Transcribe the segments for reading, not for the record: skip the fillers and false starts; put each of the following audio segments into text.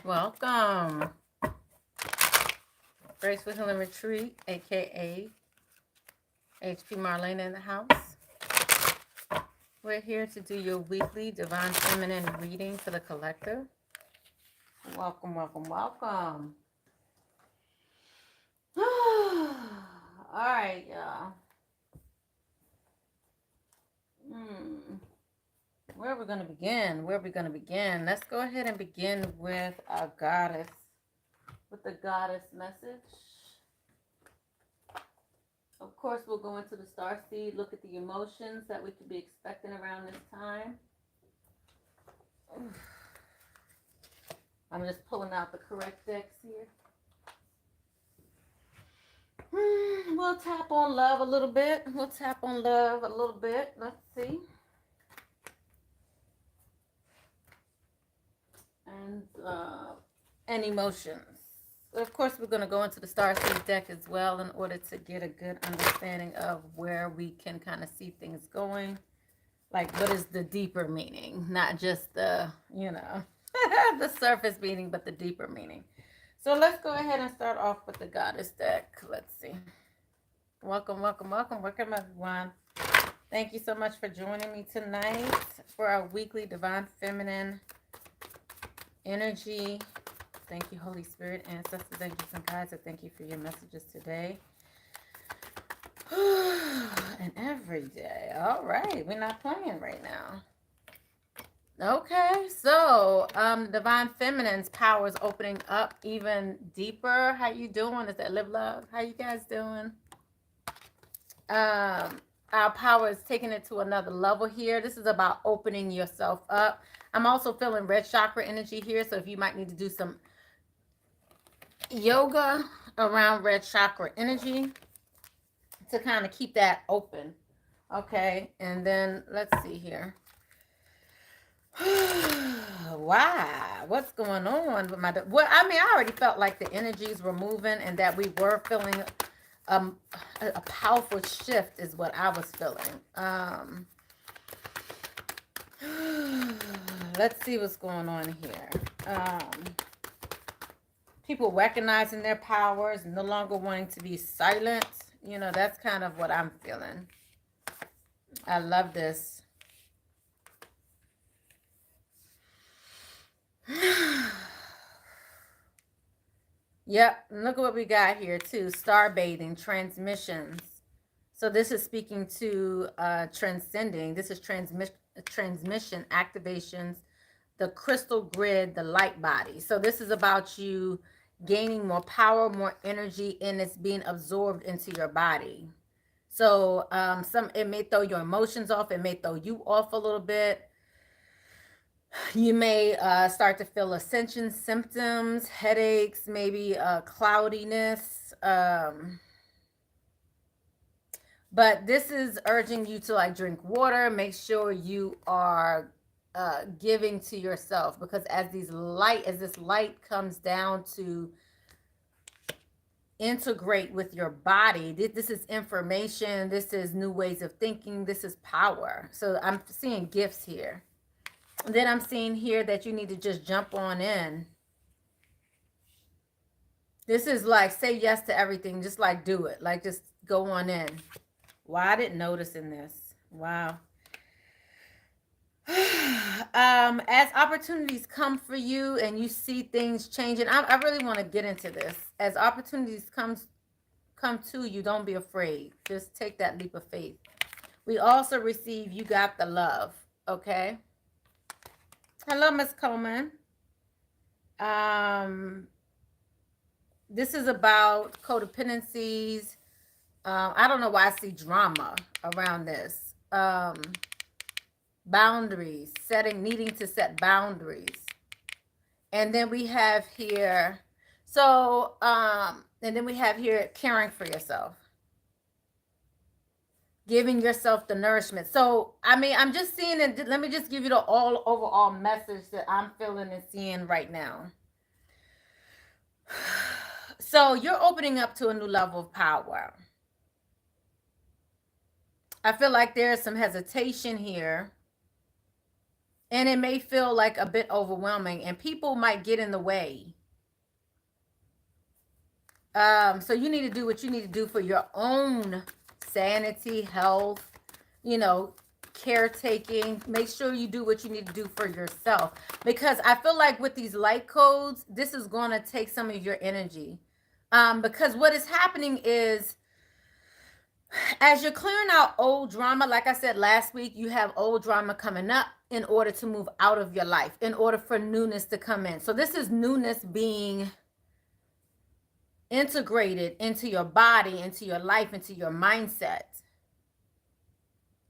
Welcome. Graceful Healing Retreat, aka HP Marlana in the house. We're here to do your weekly Divine Feminine reading for the collective. Welcome, welcome, welcome. All right, y'all. Where are we going to begin? Let's go ahead and begin with our goddess, with the goddess message. Of course, we'll go into the star seed, look at the emotions that we could be expecting around this time. I'm just pulling out the correct decks here. We'll tap on love a little bit. Let's see. And emotions. Of course, we're going to go into the star seed deck as well in order to get a good understanding of where we can kind of see things going. Like, what is the deeper meaning? Not just the, the surface meaning, but the deeper meaning. So let's go ahead and start off with the goddess deck. Let's see. Welcome, welcome, welcome. Welcome, everyone. Thank you so much for joining me tonight for our weekly Divine Feminine energy. Thank you, Holy Spirit, ancestors, angels, and guides. I thank you for your messages today and every day. All right, we're not playing right now. Okay, so Divine Feminine's power is opening up even deeper. How you doing? Is that Live Love? How you guys doing? Our power is taking it to another level here. This is about opening yourself up. I'm also feeling red chakra energy here, so if you might need to do some yoga around red chakra energy to kind of keep that open. Okay, and then let's see here. Wow, what's going on with my... Well, I mean, I already felt like the energies were moving and that we were feeling a powerful shift is what I was feeling. Let's see what's going on here. People recognizing their powers, no longer wanting to be silent. You know, that's kind of what I'm feeling. I love this. Yep, look at what we got here too. Star bathing, transmissions. So this is speaking to transcending. This is transmission, activations, the crystal grid, the light body. So this is about you gaining more power, more energy, and it's being absorbed into your body. So it may throw your emotions off. It may throw you off a little bit. You may start to feel ascension symptoms, headaches, maybe cloudiness. But this is urging you to like drink water. Make sure you are giving to yourself, because as this light comes down to integrate with your body, this is information. This is new ways of thinking. This is power. So I'm seeing gifts here. Then I'm seeing here that you need to just jump on in. This is like, say yes to everything. Just like do it. Like just go on in. Wow, I didn't notice in this. Wow. As opportunities come for you and you see things changing, I really want to get into this. As opportunities come to you, don't be afraid. Just take that leap of faith. We also receive you got the love. Okay. Hello, Miss Coleman. This is about codependencies. I don't know why I see drama around this. Boundaries, needing to set boundaries. And then we have here, and then we have here caring for yourself. Giving yourself the nourishment. So, I mean, I'm just seeing it. Let me just give you the overall message that I'm feeling and seeing right now. So, you're opening up to a new level of power. I feel like there's some hesitation here. And it may feel like a bit overwhelming, and people might get in the way. So you need to do what you need to do for your own sanity, health, you know, caretaking. Make sure you do what you need to do for yourself. Because I feel like with these light codes, this is going to take some of your energy. Because what is happening is, as you're clearing out old drama, like I said last week, you have old drama coming up in order to move out of your life, in order for newness to come in. So this is newness being integrated into your body, into your life, into your mindset.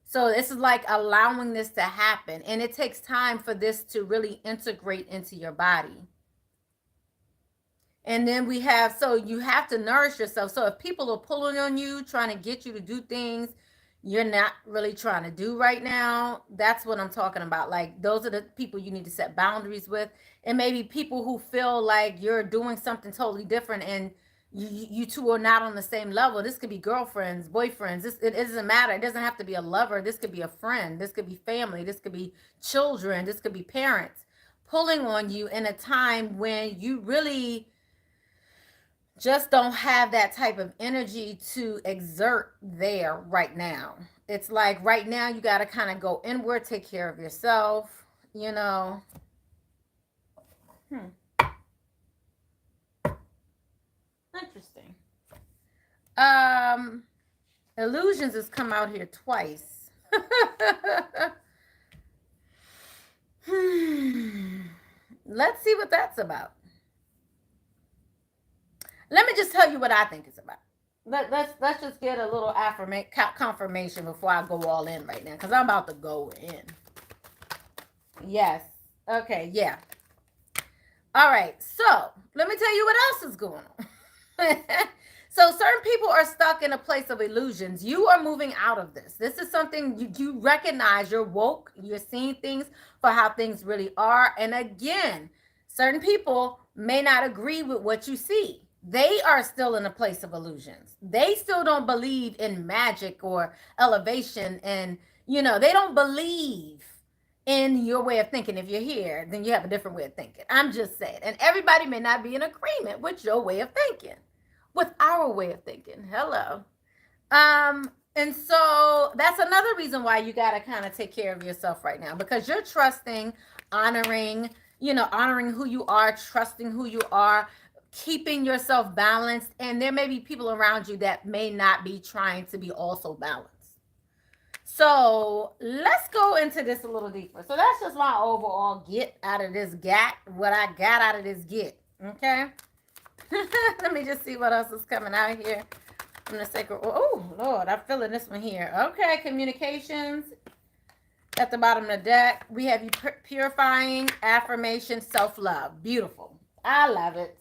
So this is like allowing this to happen. And it takes time for this to really integrate into your body. And then we have, so you have to nourish yourself. So if people are pulling on you, trying to get you to do things you're not really trying to do right now, that's what I'm talking about. Like, those are the people you need to set boundaries with. And maybe people who feel like you're doing something totally different and you two are not on the same level. This could be girlfriends, boyfriends. It doesn't matter. It doesn't have to be a lover. This could be a friend. This could be family. This could be children. This could be parents pulling on you in a time when you really just don't have that type of energy to exert there right now. It's like right now you got to kind of go inward, take care of yourself, you know. Interesting. Illusions has come out here twice. Let's see what that's about. Let me just tell you what I think it's about. Let's just get a little confirmation before I go all in right now, because I'm about to go in. Yes. Okay, yeah. All right, so let me tell you what else is going on. So certain people are stuck in a place of illusions. You are moving out of this. This is something you recognize. You're woke. You're seeing things for how things really are. And again, certain people may not agree with what you see. They are still in a place of illusions. They still don't believe in magic or elevation. And, you know, they don't believe in your way of thinking. If you're here, then you have a different way of thinking. I'm just saying. And everybody may not be in agreement with your way of thinking, with our way of thinking. Hello. And so that's another reason why you got to kind of take care of yourself right now, because you're trusting, honoring who you are, trusting who you are, keeping yourself balanced. And there may be people around you that may not be trying to be also balanced. So let's go into this a little deeper. So that's just my overall get out of this what I got out of this get. Okay. Let me just see what else is coming out here from the sacred. Oh, Lord, I'm feeling this one here. Okay, communications. At the bottom of the deck, we have you purifying, affirmation, self-love. Beautiful. I love it.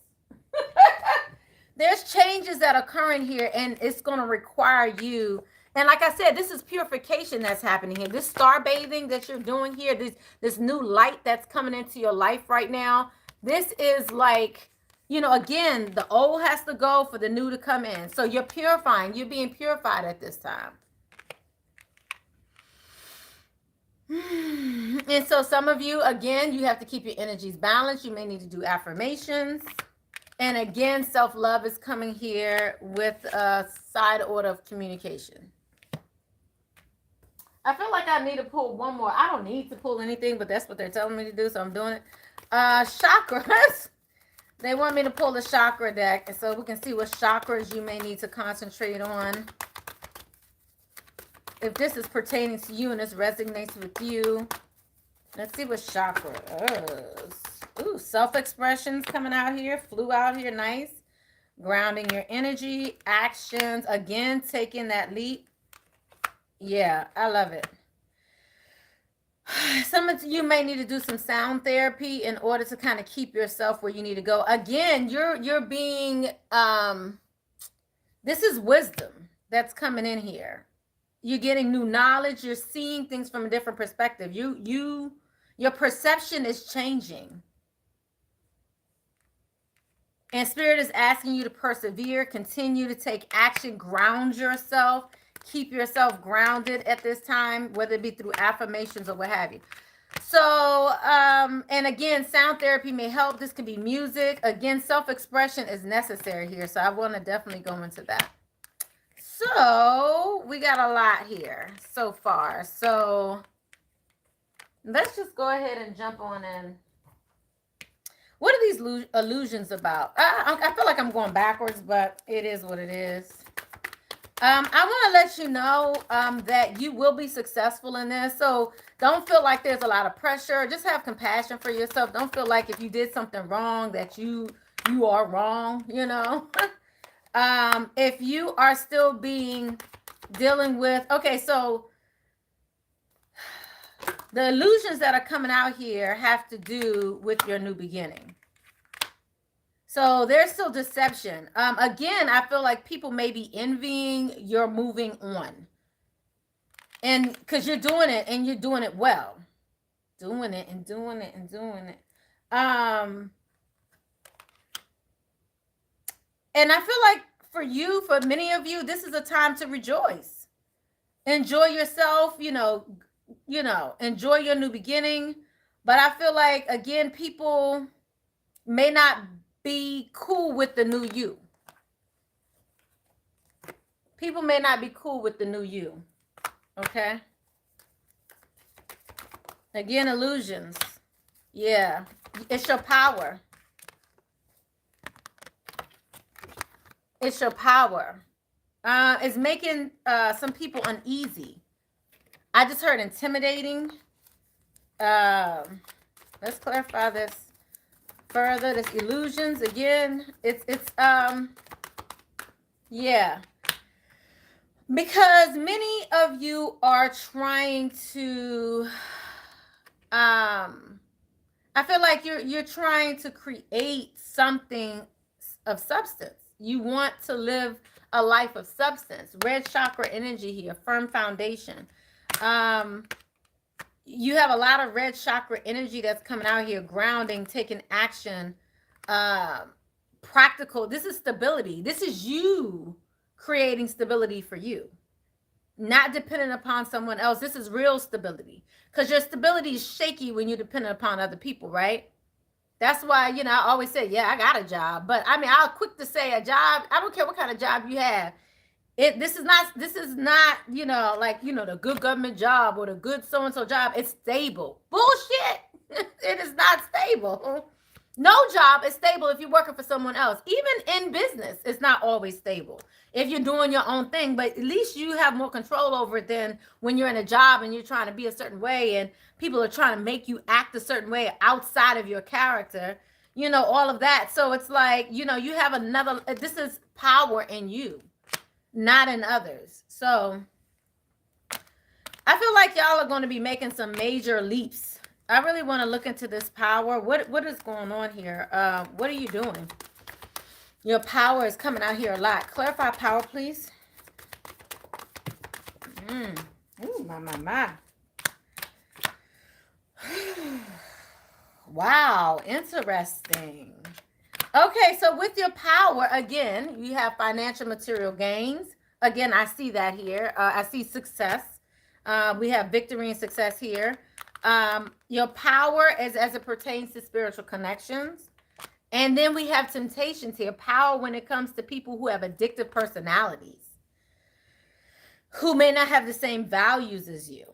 There's changes that are occurring here, and it's going to require you. And like I said, this is purification that's happening here. This star bathing that you're doing here, this new light that's coming into your life right now. This is like, you know, again, the old has to go for the new to come in. So you're purifying. You're being purified at this time. And so some of you, again, you have to keep your energies balanced. You may need to do affirmations. And again, self-love is coming here with a side order of communication. I feel like I need to pull one more. I don't need to pull anything, but that's what they're telling me to do, so I'm doing it. Chakras. They want me to pull the chakra deck, and so we can see what chakras you may need to concentrate on. If this is pertaining to you and this resonates with you. Let's see what chakra is. Ooh, self-expressions coming out here. Flew out here. Nice. Grounding your energy. Actions. Again, taking that leap. Yeah, I love it. Some of you may need to do some sound therapy in order to kind of keep yourself where you need to go. Again, you're being, this is wisdom that's coming in here. You're getting new knowledge. You're seeing things from a different perspective. Your perception is changing. And Spirit is asking you to persevere, continue to take action, ground yourself, keep yourself grounded at this time, whether it be through affirmations or what have you. So, and again, sound therapy may help. This can be music. Again, self-expression is necessary here. So I want to definitely go into that. So we got a lot here so far. So let's just go ahead and jump on in. What are these illusions about? I feel like I'm going backwards, but it is what it is. I want to let you know that you will be successful in this. So don't feel like there's a lot of pressure. Just have compassion for yourself. Don't feel like if you did something wrong that you are wrong, you know. If you are still dealing with, okay, so the illusions that are coming out here have to do with your new beginning. So there's still deception. Again, I feel like people may be envying your moving on. And because you're doing it and you're doing it well. Doing it and doing it and doing it. And I feel like for many of you, this is a time to rejoice. Enjoy yourself, enjoy your new beginning. But I feel like, again, people may not be cool with the new you. People may not be cool with the new you. Okay? Again, illusions. Yeah. It's your power. It's your power. It's making some people uneasy. I just heard intimidating. Let's clarify this further. This illusions again. It's yeah. Because many of you are trying to I feel like you're trying to create something of substance. You want to live a life of substance. Red chakra energy here, firm foundation. You have a lot of red chakra energy that's coming out here, grounding, taking action, practical. This is stability. This is you creating stability for you, not dependent upon someone else. This is real stability, because your stability is shaky when you're dependent upon other people, right? That's why, I always say, yeah, I got a job. But I mean, I'll quick to say a job. I don't care what kind of job you have. This is not, like, the good government job or the good so-and-so job. It's stable. Bullshit. It is not stable. No job is stable if you're working for someone else. Even in business, it's not always stable if you're doing your own thing, but at least you have more control over it than when you're in a job and you're trying to be a certain way and people are trying to make you act a certain way outside of your character, all of that. So it's like, you have this is power in you, not in others. So I feel like y'all are going to be making some major leaps. I really want to look into this power. What is going on here? What are you doing? Your power is coming out here a lot. Clarify power, please. Ooh, my. Wow, interesting. Okay, so with your power, again, you have financial material gains. Again, I see that here. I see success. We have victory and success here. Your power is as it pertains to spiritual connections. And then we have temptations here. Power when it comes to people who have addictive personalities, who may not have the same values as you.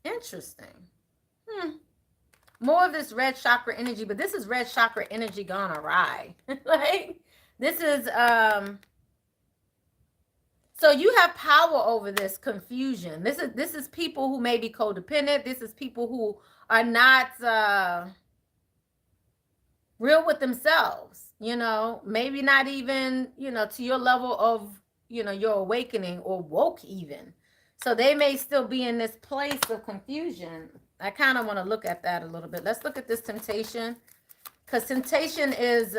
Interesting. More of this red chakra energy, but this is red chakra energy gone awry. Like, this is, so you have power over this confusion. This is people who may be codependent. This is people who are not real with themselves, maybe not even, to your level of, your awakening or woke even. So they may still be in this place of confusion. I kind of want to look at that a little bit. Let's look at this temptation, because temptation is,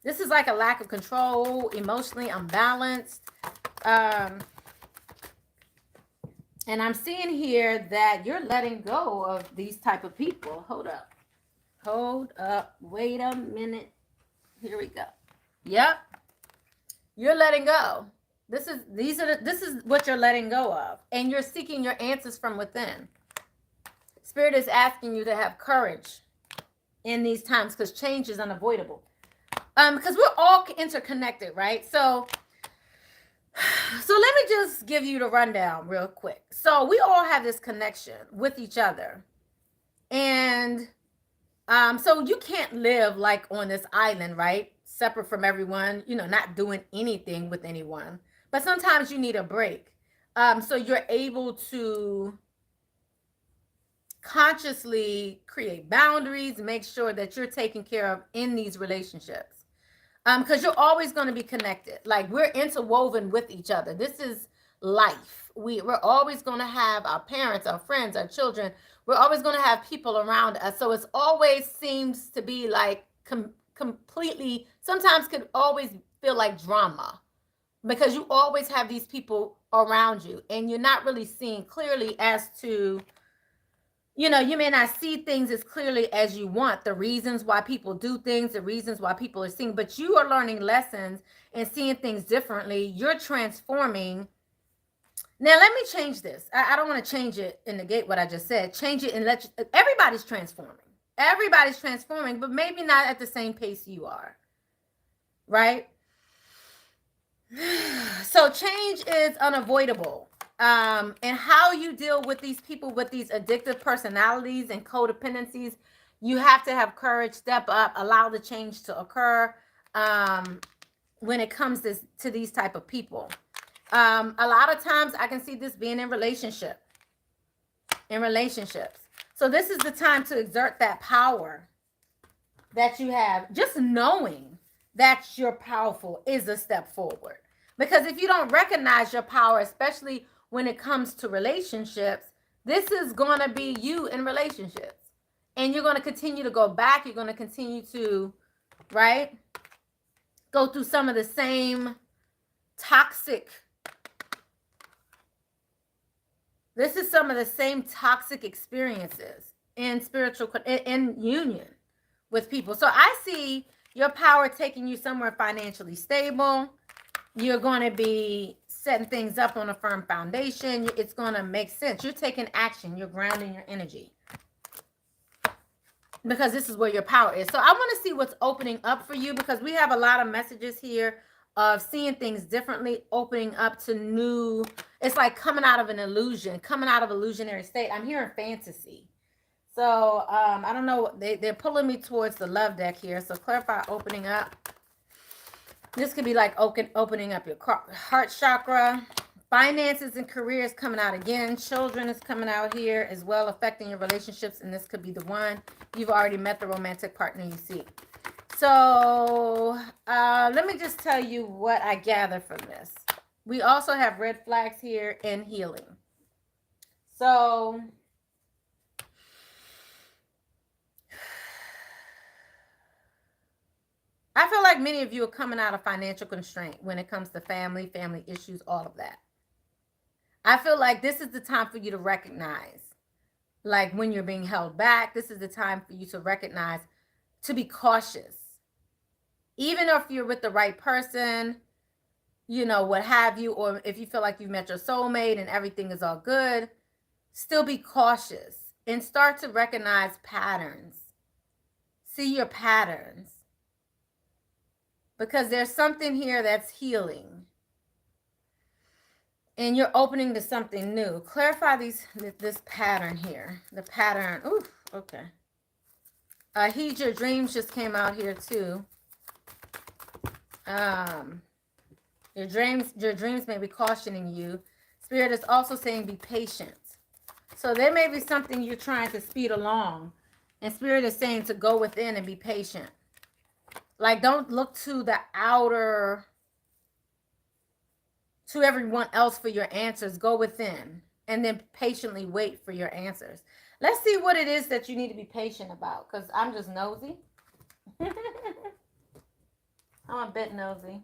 this is like a lack of control, emotionally unbalanced. And I'm seeing here that you're letting go of these type of people. Hold up. Wait a minute. Here we go. Yep. You're letting go. This is what you're letting go of, and you're seeking your answers from within. Spirit is asking you to have courage in these times because change is unavoidable. Because we're all interconnected, right? So let me just give you the rundown real quick. So we all have this connection with each other, and so you can't live like on this island, right? Separate from everyone, not doing anything with anyone. But sometimes you need a break. So you're able to consciously create boundaries, make sure that you're taken care of in these relationships. Because you're always going to be connected. Like, we're interwoven with each other. This is life. We're always going to have our parents, our friends, our children. We're always going to have people around us. So it's always seems to be like completely, sometimes could always feel like drama, because you always have these people around you and you're not really seeing clearly as to, you may not see things as clearly as you want, the reasons why people do things, the reasons why people are seeing, but you are learning lessons and seeing things differently. You're transforming. Now, let me change this. I don't want to change it and negate what I just said. Change it and everybody's transforming. Everybody's transforming, but maybe not at the same pace you are, right? So change is unavoidable. And how you deal with these people with these addictive personalities and codependencies, you have to have courage, step up, allow the change to occur when it comes to these type of people. A lot of times I can see this being in relationships. So this is the time to exert that power that you have. Just knowing that you're powerful is a step forward. Because if you don't recognize your power, especially when it comes to relationships, this is going to be you in relationships. And you're going to continue to go back. You're going to continue to, right, go through some of the same toxic. This is some of the same toxic experiences in in union with people. So I see your power taking you somewhere financially stable. You're going to be setting things up on a firm foundation. It's going to make sense. You're taking action. You're grounding your energy. Because this is where your power is. So I want to see what's opening up for you, because we have a lot of messages here of seeing things differently, opening up to new. It's like coming out of an illusion, coming out of illusionary state. I'm hearing fantasy. So I don't know. They're pulling me towards the love deck here. So clarify opening up. This could be like opening up your heart chakra. Finances and careers coming out again. Children is coming out here as well, affecting your relationships. And this could be the one. You've already met the romantic partner you seek. So let me just tell you what I gather from this. We also have red flags here and healing. So I feel like many of you are coming out of financial constraint when it comes to family issues, all of that. I feel like this is the time for you to recognize, like when you're being held back, this is the time for you to recognize, to be cautious. Even if you're with the right person, what have you, or if you feel like you've met your soulmate and everything is all good, still be cautious and start to recognize patterns. See your patterns. Because there's something here that's healing. And you're opening to something new. Clarify this pattern here. The pattern. Ooh, okay. Heed your dreams just came out here too. Your dreams may be cautioning you. Spirit is also saying be patient. So there may be something you're trying to speed along. And Spirit is saying to go within and be patient. Like, don't look to the outer, to everyone else for your answers. Go within and then patiently wait for your answers. Let's see what it is that you need to be patient about, because I'm just nosy. I'm a bit nosy.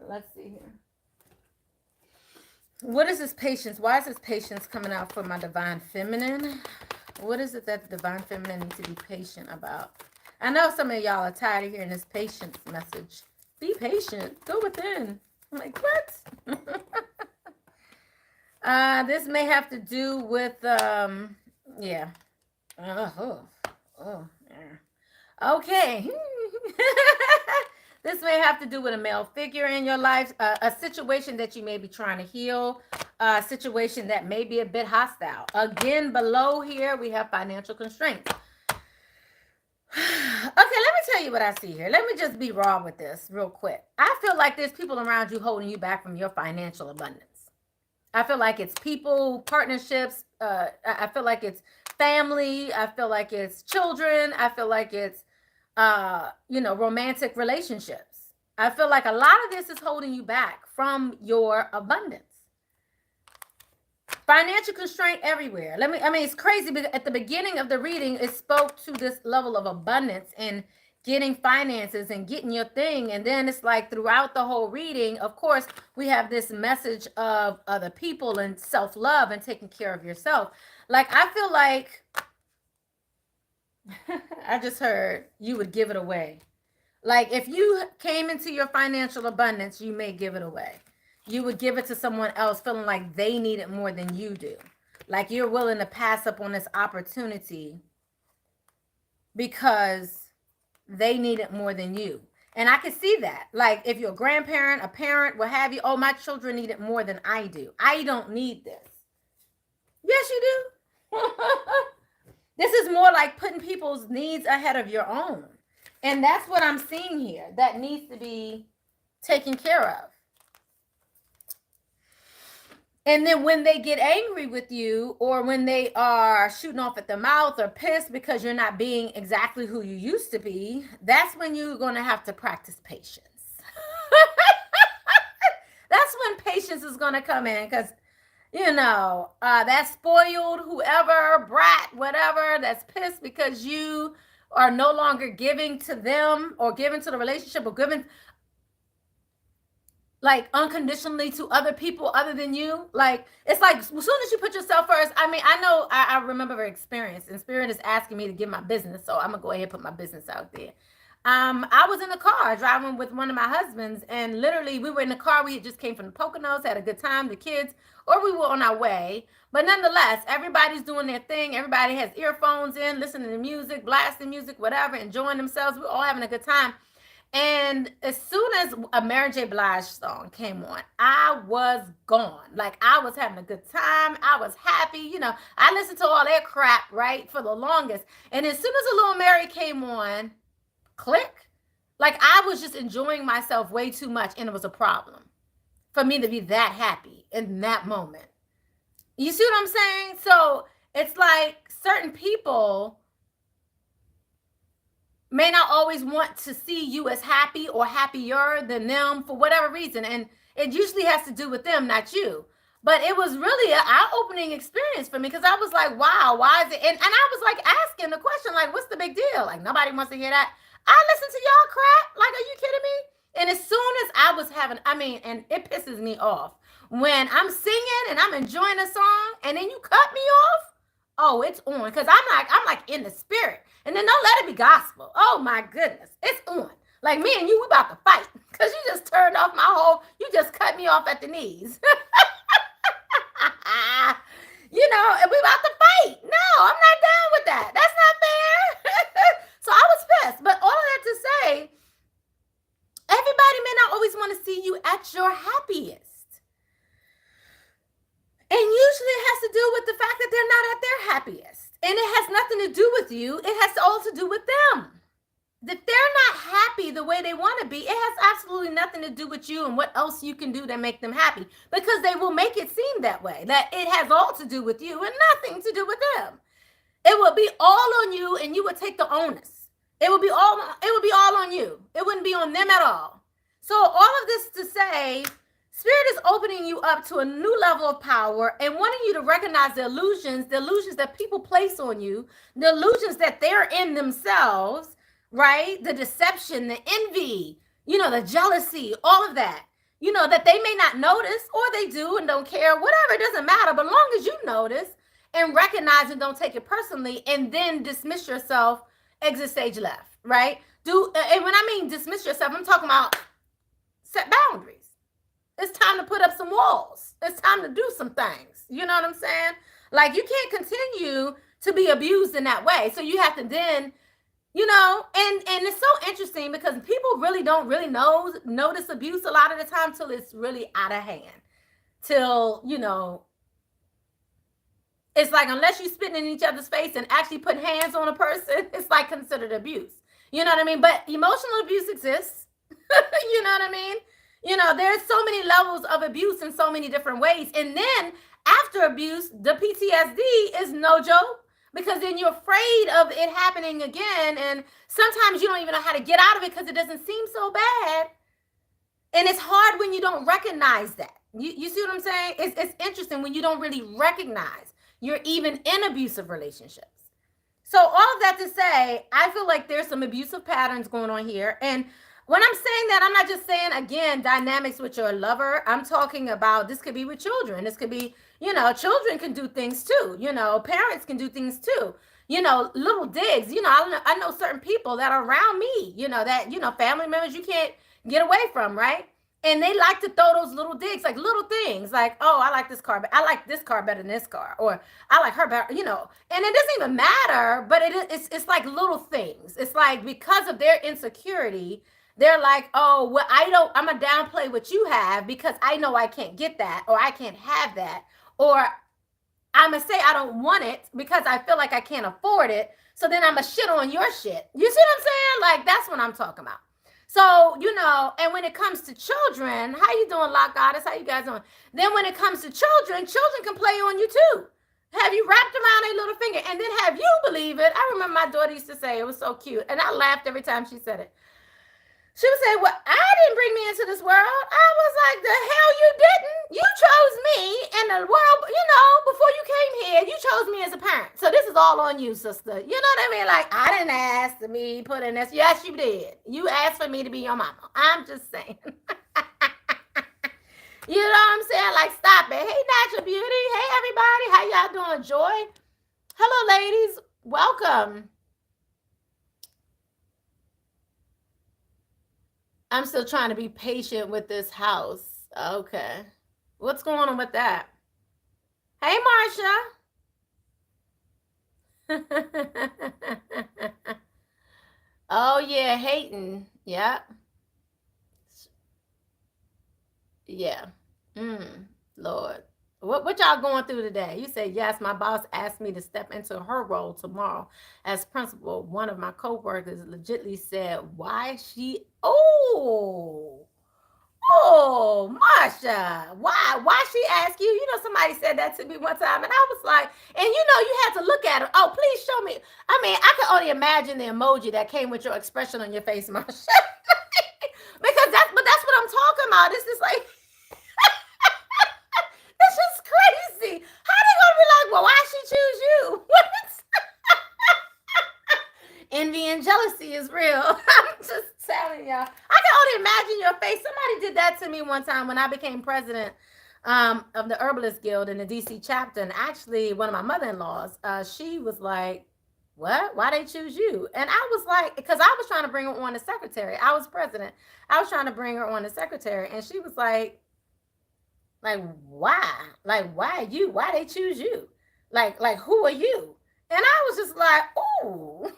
Let's see here. What is this patience? Why is this patience coming out for my divine feminine? What is it that the divine feminine needs to be patient about? I know some of y'all are tired of hearing this patience message Be patient. Go within. I'm like, what? This may have to do with, yeah. Oh, yeah. Okay. This may have to do with a male figure in your life, a situation that you may be trying to heal, a situation that may be a bit hostile. Again, below here, we have financial constraints. Okay, let me tell you what I see here. Let me just be raw with this real quick. I feel like there's people around you holding you back from your financial abundance. I feel like it's people, partnerships. I feel like it's family. I feel like it's children. I feel like it's, romantic relationships. I feel like a lot of this is holding you back from your abundance. Financial constraint everywhere. It's crazy because at the beginning of the reading, it spoke to this level of abundance and getting finances and getting your thing. And then it's like throughout the whole reading, of course, we have this message of other people and self-love and taking care of yourself. Like, I feel like I just heard you would give it away. Like, if you came into your financial abundance, you may give it away. You would give it to someone else feeling like they need it more than you do. Like, you're willing to pass up on this opportunity because they need it more than you. And I can see that. Like, if you're a grandparent, a parent, what have you, oh, my children need it more than I do. I don't need this. Yes, you do. This is more like putting people's needs ahead of your own. And that's what I'm seeing here. That needs to be taken care of. And then when they get angry with you, or when they are shooting off at the mouth or pissed because you're not being exactly who you used to be, that's when you're going to have to practice patience. That's when patience is going to come in, because, that spoiled whoever, brat, whatever, that's pissed because you are no longer giving to them or giving to the relationship or giving like unconditionally to other people other than you. Like, it's like as soon as you put yourself first. I know I remember experience, and Spirit is asking me to give my business, so I'm gonna go ahead and put my business out there. I was in the car driving with one of my husbands, and literally we were in the car. We just came from the Poconos, had a good time, the kids, or we were on our way. But nonetheless, everybody's doing their thing. Everybody has earphones in, listening to music, blasting music, whatever, enjoying themselves. We're all having a good time. And as soon as a Mary J. Blige song came on, I was gone. Like, I was having a good time. I was happy. I listened to all that crap, right, for the longest. And as soon as a Little Mary came on, click, like, I was just enjoying myself way too much, and it was a problem for me to be that happy in that moment. You see what I'm saying? So it's like certain people may not always want to see you as happy or happier than them for whatever reason. And it usually has to do with them, not you. But it was really an eye-opening experience for me, because I was like, wow, why is it? And I was like asking the question, like, what's the big deal? Like, nobody wants to hear that. I listen to y'all crap. Like, are you kidding me? And as soon as I was having, and it pisses me off when I'm singing and I'm enjoying a song and then you cut me off. Oh, it's on, because I'm like in the spirit. And then don't let it be gospel. Oh my goodness, it's on. Like, me and you, we about to fight, because you just turned off you just cut me off at the knees. And we about to fight. No, I'm not down with that. That's not fair. So I was pissed. But all of that to say, everybody may not always want to see you at your happiest. And usually it has to do with the fact that they're not at their happiest. And it has nothing to do with you. It has all to do with them. That they're not happy the way they want to be. It has absolutely nothing to do with you and what else you can do to make them happy. Because they will make it seem that way. That it has all to do with you and nothing to do with them. It will be all on you, and you would take the onus. It would be all on you. It wouldn't be on them at all. So all of this to say, Spirit is opening you up to a new level of power and wanting you to recognize the illusions that people place on you, the illusions that they're in themselves, right? The deception, the envy, the jealousy, all of that, that they may not notice, or they do and don't care, whatever, it doesn't matter. But long as you notice and recognize and don't take it personally, and then dismiss yourself, exit stage left, right? And when I mean dismiss yourself, I'm talking about set boundaries. It's time to put up some walls. It's time to do some things. You know what I'm saying? Like, you can't continue to be abused in that way. So you have to then, you know, and it's so interesting because people really don't really notice abuse a lot of the time till it's really out of hand. Till, you know, it's like, unless you spitting in each other's face and actually put hands on a person, it's like considered abuse. You know what I mean? But emotional abuse exists. You know what I mean? You know, there's so many levels of abuse in so many different ways. And then after abuse, the PTSD is no joke, because then you're afraid of it happening again. And sometimes you don't even know how to get out of it because it doesn't seem so bad. And it's hard when you don't recognize that. You see what I'm saying? It's interesting when you don't really recognize you're even in abusive relationships. So all of that to say, I feel like there's some abusive patterns going on here. And when I'm saying that, I'm not just saying, again, dynamics with your lover. I'm talking about, this could be with children. This could be, you know, children can do things too. You know, parents can do things too. You know, little digs. You know, I know certain people that are around me, you know, that, you know, family members you can't get away from, right? And they like to throw those little digs, like little things, like, oh, I like this car, but I like this car better than this car, or I like her better, you know. And it doesn't even matter, but it's like little things. It's like, because of their insecurity, they're like, oh, well, I'm gonna downplay what you have because I know I can't get that, or I can't have that, or I'm gonna say I don't want it because I feel like I can't afford it. So then I'm gonna shit on your shit. You see what I'm saying? Like, that's what I'm talking about. So, you know, and when it comes to children, how you doing, Lock Goddess? How you guys doing? Then when it comes to children can play on you too. Have you wrapped around a little finger? And then have you believe it? I remember my daughter used to say, it was so cute. And I laughed every time she said it. She would say, well, I didn't bring me into this world. I was like, the hell you didn't? You chose me in the world, you know, before you came here. You chose me as a parent. So this is all on you, sister. You know what I mean? Like, I didn't ask to be put in this. Yes, you did. You asked for me to be your mama. I'm just saying. You know what I'm saying? Like, stop it. Hey, Natural Beauty. Hey, everybody. How y'all doing? Joy? Hello, ladies. Welcome. I'm still trying to be patient with this house. Okay. What's going on with that? Hey, Marsha. Oh, yeah, hating. Yeah. Yeah. Lord. What y'all going through today? You said, yes, my boss asked me to step into her role tomorrow as principal. One of my coworkers legitimately said, why she, oh, Marsha, why she asked you? You know, somebody said that to me one time, and I was like, and you know, you had to look at her. Oh, please show me. I mean, I can only imagine the emoji that came with your expression on your face, Marsha. Because that's what I'm talking about. It's just like, this is crazy. How they gonna be like, well, why she choose you? What? Envy and jealousy is real. I'm just telling y'all. I can only imagine your face. Somebody did that to me one time when I became president of the Herbalist Guild in the DC chapter. And actually, one of my mother-in-laws, she was like, what? Why they choose you? And I was like, because I was trying to bring her on as secretary. I was president. I was trying to bring her on as secretary. And she was like, why? Like, why you? Why they choose you? Like, who are you? And I was just like, ooh,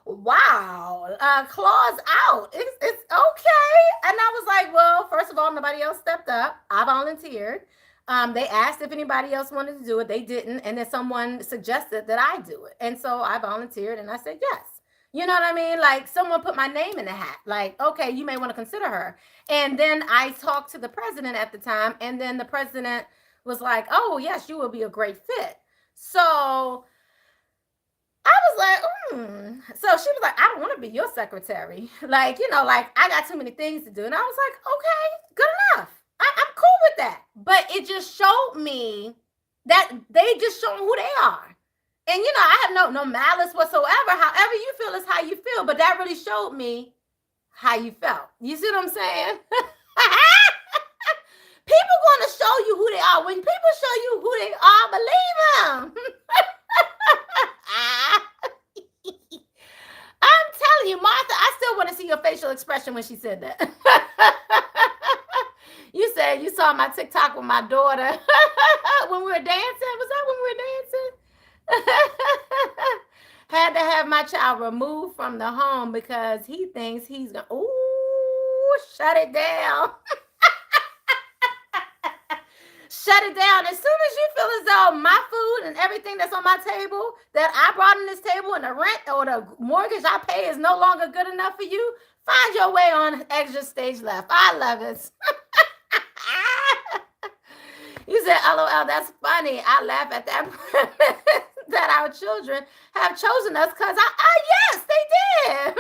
wow, claws out. It's okay. And I was like, well, first of all, nobody else stepped up. I volunteered. They asked if anybody else wanted to do it. They didn't. And then someone suggested that I do it. And so I volunteered and I said, yes. You know what I mean? Like, someone put my name in the hat. Like, okay, you may want to consider her. And then I talked to the president at the time. And then the president was like, oh, yes, you will be a great fit. So I was like, So she was like, I don't want to be your secretary. Like, you know, like, I got too many things to do. And I was like, okay, good enough. I'm cool with that. But it just showed me that they just show who they are. And, you know, I have no malice whatsoever. However you feel is how you feel. But that really showed me how you felt. You see what I'm saying? People going to show you who they are. When people show you who they are, believe them. I'm telling you, Martha, I still want to see your facial expression when she said that. saw my TikTok with my daughter when we were dancing. Was that when we were dancing? Had to have my child removed from the home because he thinks he's going to, ooh, shut it down. Shut it down. As soon as you feel as though my food and everything that's on my table that I brought on this table and the rent or the mortgage I pay is no longer good enough for you, find your way on exit stage left. I love it. You said, LOL, that's funny. I laugh at that that our children have chosen us because yes, they did.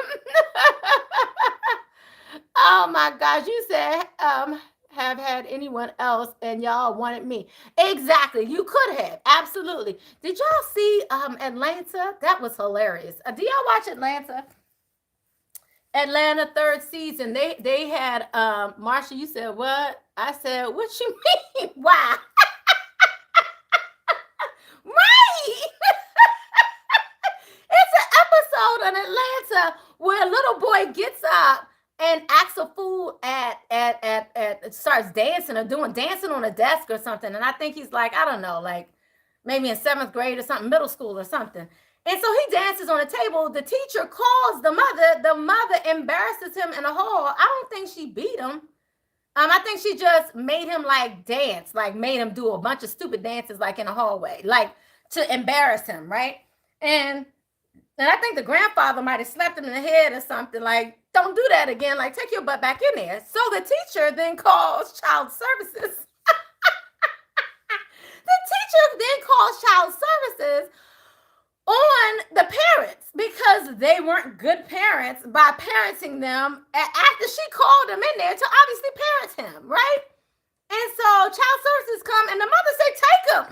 Oh my gosh. You said, have had anyone else and y'all wanted me. Exactly. You could have. Absolutely. Did y'all see Atlanta? That was hilarious. Do y'all watch Atlanta? Atlanta third season. They had Marsha, you said what? I said, what you mean? Why? Right. It's an episode in Atlanta where a little boy gets up and acts a fool starts dancing or doing dancing on a desk or something. And I think he's like, I don't know, like maybe in 7th grade or something, middle school or something. And so he dances on a table. The teacher calls the mother. The mother embarrasses him in the hall. I don't think she beat him. I think she just made him like dance, like made him do a bunch of stupid dances like in the hallway, like to embarrass him, right? And I think the grandfather might have slapped him in the head or something, like, don't do that again, like take your butt back in there. So the teacher then calls child services. The teacher then calls child services on the parents because they weren't good parents by parenting them after she called them in there to obviously parent him, right? And so child services come and the mother say, take him.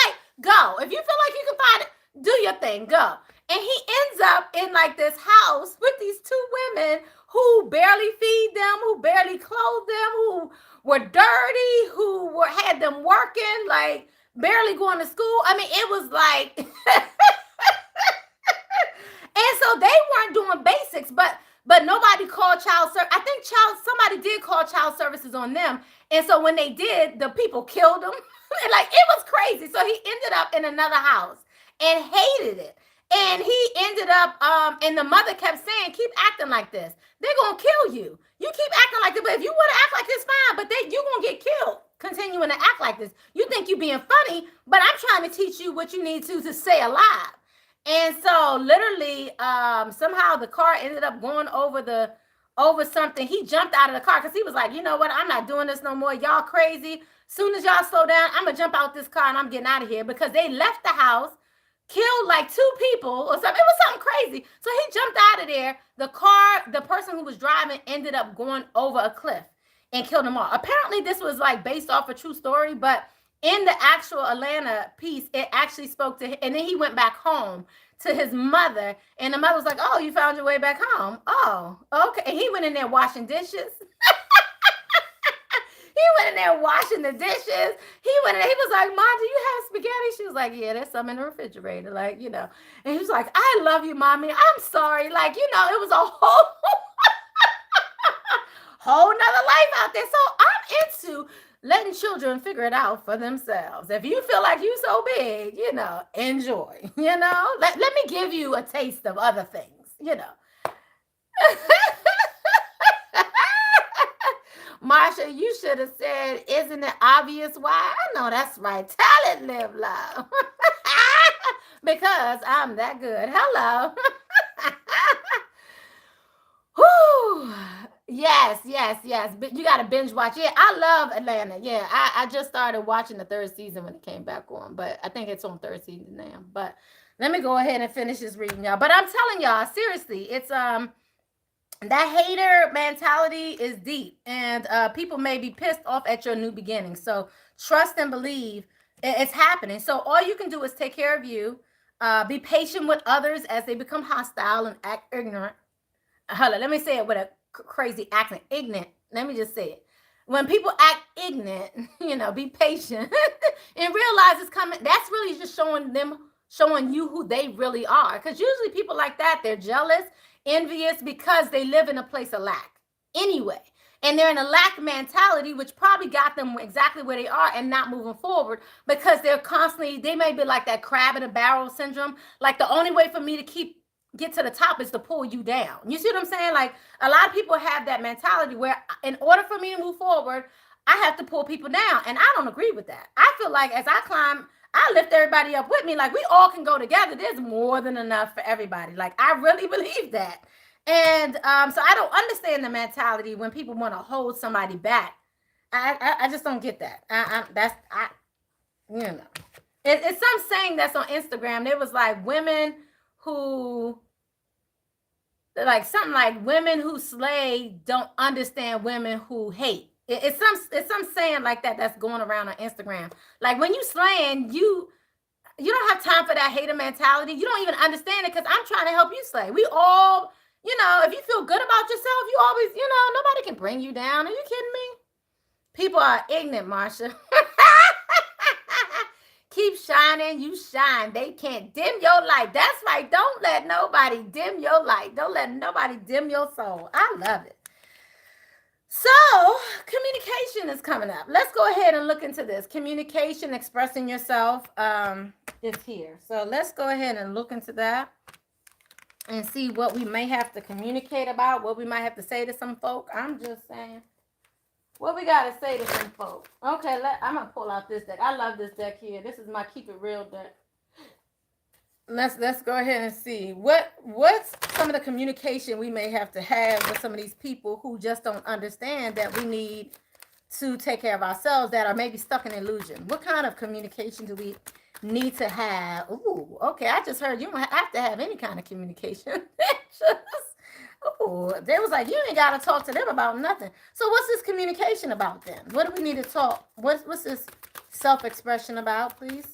Like, go. If you feel like you can find it, do your thing, go. And he ends up in like this house with these 2 women who barely feed them, who barely clothe them, who were dirty, who had them working, like barely going to school. I mean, it was like, and so they weren't doing basics, but nobody called child service. I think somebody did call child services on them. And so when they did, the people killed them. And like, it was crazy. So he ended up in another house and hated it. And he ended up, and the mother kept saying, keep acting like this. They're going to kill you. You keep acting like this, but if you want to act like this, fine, but you're going to get killed continuing to act like this. You think you're being funny, but I'm trying to teach you what you need to stay alive. And so literally, somehow the car ended up going over something. He jumped out of the car because he was like, you know what? I'm not doing this no more. Y'all crazy. Soon as y'all slow down, I'm going to jump out this car and I'm getting out of here because they left the house, killed like 2 people or something. It was something crazy. So he jumped out of there. The person who was driving ended up going over a cliff and killed them all. Apparently this was like based off a true story, but in the actual Atlanta piece, it actually spoke to him. And then he went back home to his mother and the mother was like, oh, you found your way back home. Oh, okay. And he went in there washing dishes. He went in there washing the dishes. He was like, Mom, do you have spaghetti? She was like, yeah, there's some in the refrigerator. Like, you know, and he was like, I love you, Mommy. I'm sorry. Like, you know, it was a whole nother life out there. So I'm into letting children figure it out for themselves. If you feel like you so big, you know, enjoy, you know, let me give you a taste of other things, you know. Marsha, you should have said, isn't it obvious why? I know that's right. Tell it, live love. Because I'm that good. Hello. Whew. Yes. But you got to binge watch. Yeah, I love Atlanta. Yeah, I just started watching the 3rd season when it came back on. But I think it's on 3rd season now. But let me go ahead and finish this reading, y'all. But I'm telling y'all, seriously, it's that hater mentality is deep, and people may be pissed off at your new beginning. So trust and believe it's happening. So all you can do is take care of you, be patient with others as they become hostile and act ignorant. Hold on, let me say it with a crazy accent. Ignorant. Let me just say it. When people act ignorant, you know, be patient and realize it's coming. That's really just showing you who they really are. Because usually people like that, they're jealous, envious because they live in a place of lack anyway. And they're in a lack mentality, which probably got them exactly where they are and not moving forward, because they're constantly, they may be like that crab in a barrel syndrome. Like, the only way for me to get to the top is to pull you down. You see what I'm saying? Like, a lot of people have that mentality where in order for me to move forward, I have to pull people down. And I don't agree with that. I feel like as I climb, I lift everybody up with me. Like, we all can go together. There's more than enough for everybody. Like, I really believe that. And so I don't understand the mentality when people want to hold somebody back. I just don't get that. You know, it's some saying that's on Instagram. There was like women who, like something like women who slay don't understand women who hate. It's some saying like that that's going around on Instagram. Like, when you slaying, you don't have time for that hater mentality. You don't even understand it, because I'm trying to help you slay. We all, if you feel good about yourself, you always, nobody can bring you down. Are you kidding me? People are ignorant, Marsha. Keep shining, you shine. They can't dim your light. That's right. Don't let nobody dim your light. Don't let nobody dim your soul. I love it. So, communication is coming up. Let's go ahead and look into this. Communication, expressing yourself, is here. So let's go ahead and look into that and see what we may have to communicate about, what we might have to say to some folk. I'm just saying, what we got to say to some folk. Okay, I'm going to pull out this deck. I love this deck here. This is my Keep It Real deck. Let's go ahead and see what's some of the communication we may have to have with some of these people who just don't understand that we need to take care of ourselves, that are maybe stuck in illusion. What kind of communication do we need to have? Ooh, okay, I just heard you don't have to have any kind of communication. Ooh, they was like, you ain't got to talk to them about nothing. So what's this communication about then? What do we need to talk? What's this self-expression about, please?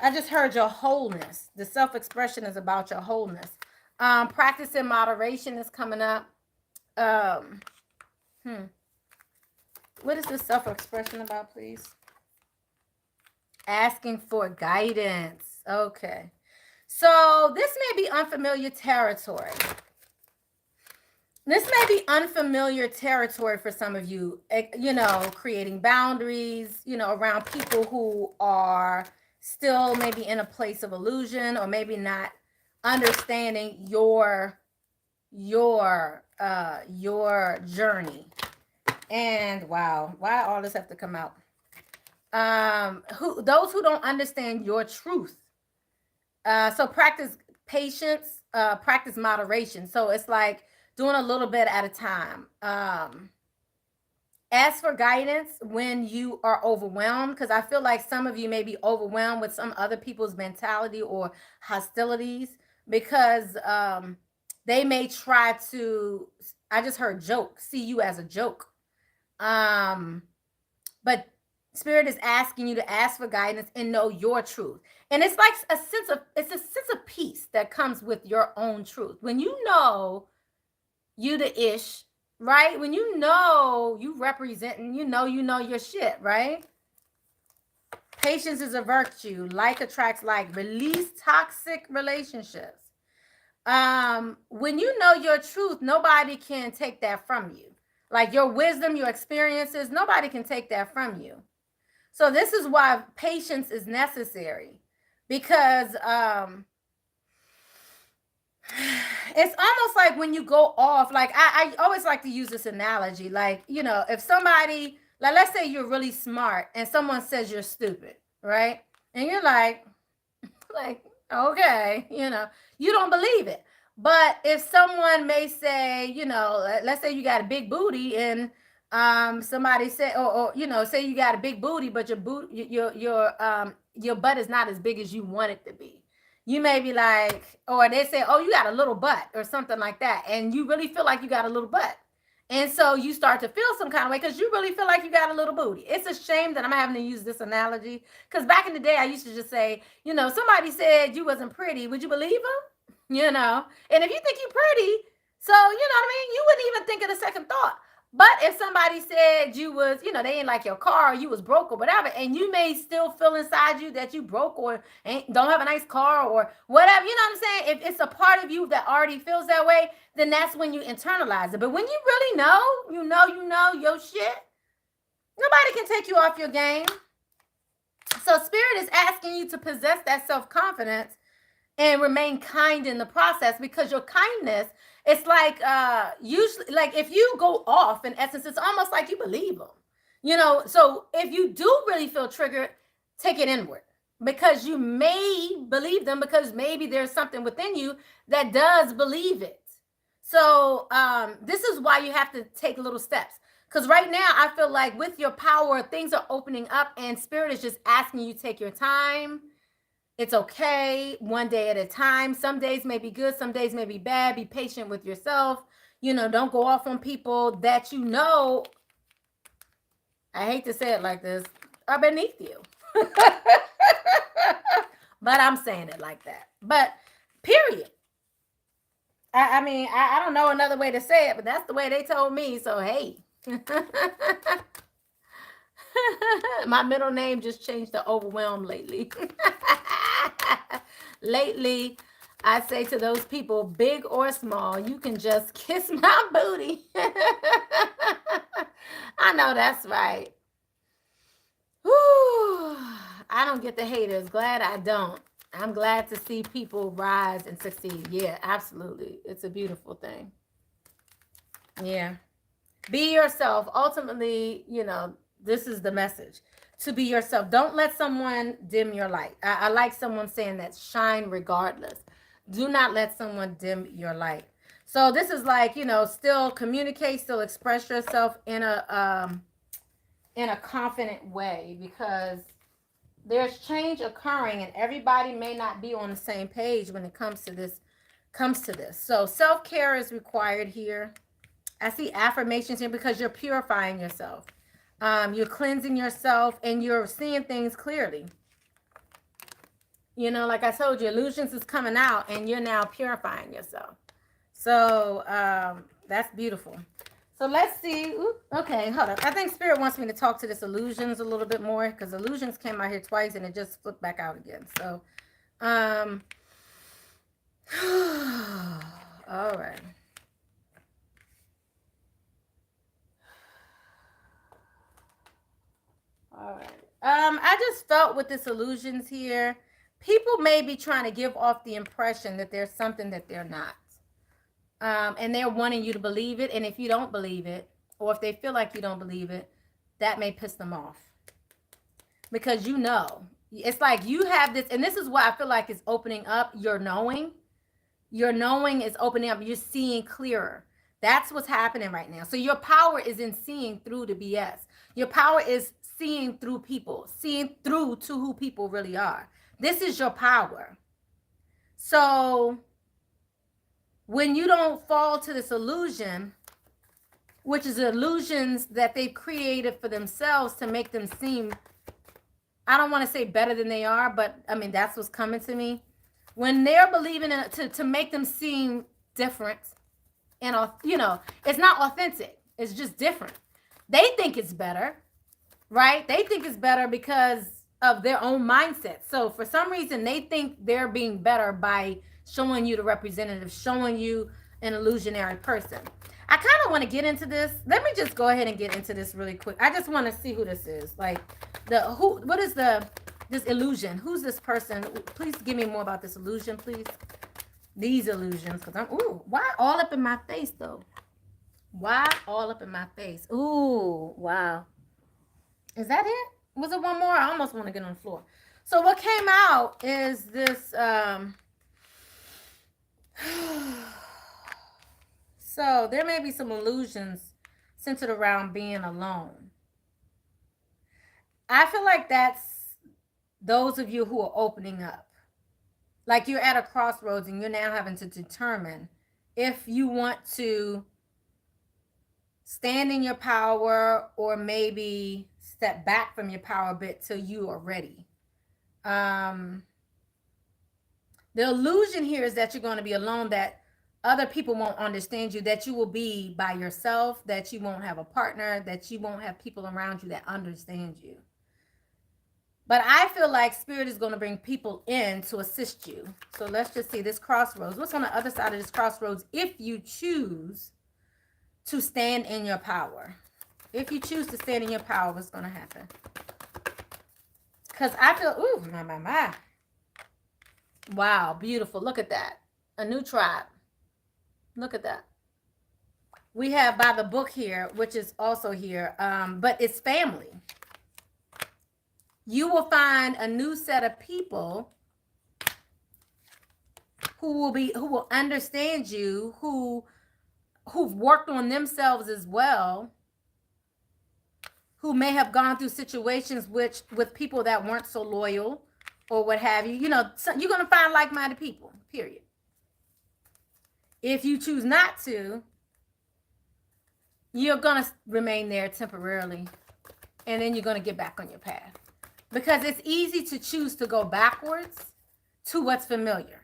I just heard your wholeness. The self-expression is about your wholeness. Practice in moderation is coming up. What is this self-expression about, please? Asking for guidance. Okay. So this may be unfamiliar territory. This may be unfamiliar territory for some of you, creating boundaries, around people who are still maybe in a place of illusion, or maybe not understanding your journey. And wow, why all this have to come out? Those who don't understand your truth. So practice patience, practice moderation. So it's like doing a little bit at a time. Ask for guidance when you are overwhelmed, because I feel like some of you may be overwhelmed with some other people's mentality or hostilities, because they may try to, I just heard joke, see you as a joke. But Spirit is asking you to ask for guidance and know your truth. And it's like a sense of peace that comes with your own truth. When you know you the ish, right? When you know you representing, you know your shit, right? Patience is a virtue. Like attracts like. Release toxic relationships. When you know your truth, nobody can take that from you. Like your wisdom, your experiences, nobody can take that from you. So this is why patience is necessary, because it's almost like when you go off, like I always like to use this analogy, like, if somebody, like, let's say you're really smart and someone says you're stupid, right? And you're like, okay, you don't believe it. But if someone may say, let's say you got a big booty, and somebody say, or say you got a big booty, but your butt is not as big as you want it to be. You may be like, or they say, oh, you got a little butt or something like that. And you really feel like you got a little butt. And so you start to feel some kind of way because you really feel like you got a little booty. It's a shame that I'm having to use this analogy, because back in the day, I used to just say, somebody said you wasn't pretty. Would you believe them? And if you think you're pretty, so, you wouldn't even think of the second thought. But if somebody said you was, they ain't like your car, or you was broke or whatever, and you may still feel inside you that you broke or don't have a nice car or whatever, you know what I'm saying? If it's a part of you that already feels that way, then that's when you internalize it. But when you really know, you know your shit, nobody can take you off your game. So Spirit is asking you to possess that self-confidence and remain kind in the process, because your kindness, it's like usually, like if you go off, in essence, it's almost like you believe them. So if you do really feel triggered, take it inward, because you may believe them, because maybe there's something within you that does believe it. So this is why you have to take little steps, because right now I feel like with your power, things are opening up, and Spirit is just asking you to take your time. It's okay, one day at a time. Some days may be good, some days may be bad. Be patient with yourself. Don't go off on people that I hate to say it like this, are beneath you. But I'm saying it like that. But period. I mean, I don't know another way to say it, but that's the way they told me. So, hey. My middle name just changed to Overwhelmed lately. Lately, I say to those people, big or small, you can just kiss my booty. I know that's right. Whew. I don't get the haters. Glad I don't. I'm glad to see people rise and succeed. Yeah, absolutely. It's a beautiful thing. Yeah. Be yourself. Ultimately, this is the message. To be yourself. Don't let someone dim your light. I like someone saying that, shine regardless. Do not let someone dim your light. So this is like, still communicate, still express yourself in a confident way, because there's change occurring and everybody may not be on the same page when it comes to this. So self-care is required here. I see affirmations here, because you're purifying yourself. You're cleansing yourself, and you're seeing things clearly. Like I told you, illusions is coming out, and you're now purifying yourself. So that's beautiful. So let's see. Ooh, okay, hold on. I think Spirit wants me to talk to this illusions a little bit more, because illusions came out here twice, and it just flipped back out again. So, all right. All right. I just felt with this illusions here, people may be trying to give off the impression that there's something that they're not. And they're wanting you to believe it. And if you don't believe it, or if they feel like you don't believe it, that may piss them off. Because it's like you have this, and this is what I feel like is opening up your knowing. Your knowing is opening up. You're seeing clearer. That's what's happening right now. So your power is in seeing through the BS. Your power is seeing through people, seeing through to who people really are. This is your power. So when you don't fall to this illusion, which is illusions that they've created for themselves to make them seem, I don't want to say better than they are, but I mean, that's what's coming to me. When they're believing in it to make them seem different, and it's not authentic. It's just different. They think it's better, right? They think it's better because of their own mindset. So for some reason, they think they're being better by showing you the representative, showing you an illusionary person. I kind of want to get into this. Let me just go ahead and get into this really quick. I just want to see who this is. Like what is this illusion? Who's this person? Please give me more about this illusion, please. These illusions, because why all up in my face though? Why all up in my face? Ooh, wow. Is that it? Was it one more? I almost want to get on the floor. So what came out is this, so there may be some illusions centered around being alone. I feel like that's those of you who are opening up. Like you're at a crossroads and you're now having to determine if you want to stand in your power or maybe step back from your power a bit till you are ready. The illusion here is that you're going to be alone, that other people won't understand you, that you will be by yourself, that you won't have a partner, that you won't have people around you that understand you. But I feel like Spirit is going to bring people in to assist you. So let's just see this crossroads. What's on the other side of this crossroads if you choose to stand in your power? If you choose to stand in your power, what's going to happen? Because I feel, ooh, my. Wow, beautiful. Look at that. A new tribe. Look at that. We have by the book here, which is also here, but it's family. You will find a new set of people who will understand you, who've worked on themselves as well, who may have gone through situations with people that weren't so loyal or what have you. You know, so you're going to find like-minded people, period. If you choose not to, you're going to remain there temporarily, and then you're going to get back on your path. Because it's easy to choose to go backwards to what's familiar.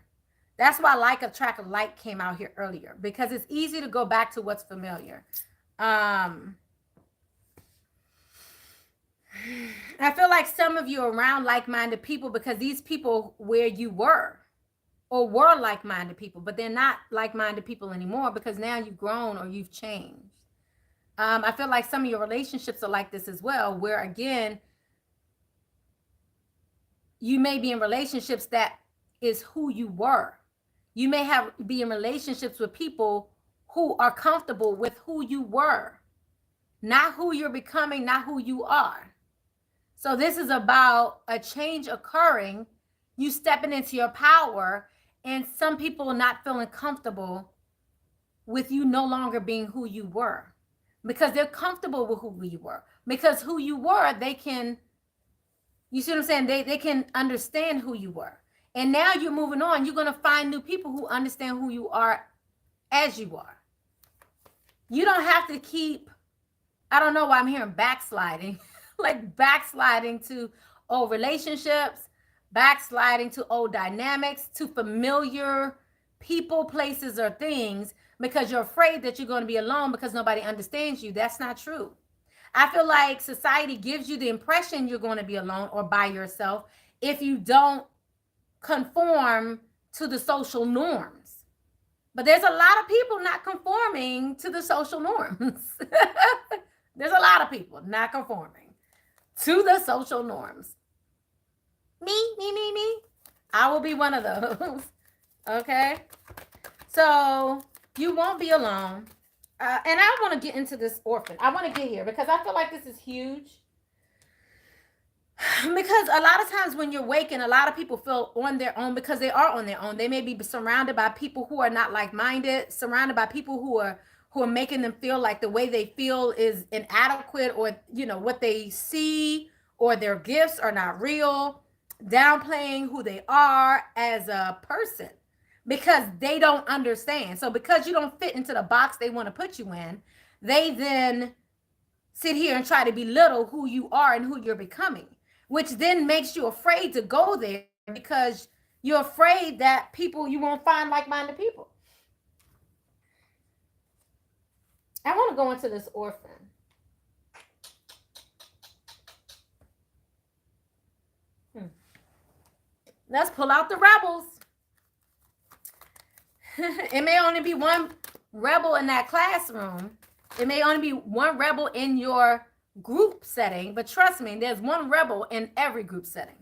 That's why like attract like came out here earlier, because it's easy to go back to what's familiar. I feel like some of you are around like-minded people because these people where you were or were like-minded people, but they're not like-minded people anymore because now you've grown or you've changed. I feel like some of your relationships are like this as well, where again, you may be in relationships that is who you were. You may be in relationships with people who are comfortable with who you were, not who you're becoming, not who you are. So this is about a change occurring, you stepping into your power, and some people not feeling comfortable with you no longer being who you were because they're comfortable with who you were. Because who you were, they can, you see what I'm saying? They can understand who you were. And now you're moving on. You're going to find new people who understand who you are as you are. You don't have to keep, I don't know why I'm hearing backsliding, like backsliding to old relationships, backsliding to old dynamics, to familiar people, places, or things because you're afraid that you're going to be alone because nobody understands you. That's not true. I feel like society gives you the impression you're going to be alone or by yourself if you don't conform to the social norms. But there's a lot of people not conforming to the social norms. There's a lot of people not conforming to the social norms. Me. I will be one of those. Okay? So you won't be alone. And I want to get into this orphan. I want to get here because I feel like this is huge. Because a lot of times when you're waking, a lot of people feel on their own because they are on their own. They may be surrounded by people who are not like-minded, surrounded by people who are making them feel like the way they feel is inadequate, or you know what they see or their gifts are not real, downplaying who they are as a person because they don't understand. So because you don't fit into the box they want to put you in, they then sit here and try to belittle who you are and who you're becoming, which then makes you afraid to go there because you're afraid that you won't find like-minded people. I want to go into this orphan. Let's pull out the rebels. It may only be one rebel in that classroom. It may only be one rebel in your group setting, but trust me, there's one rebel in every group setting.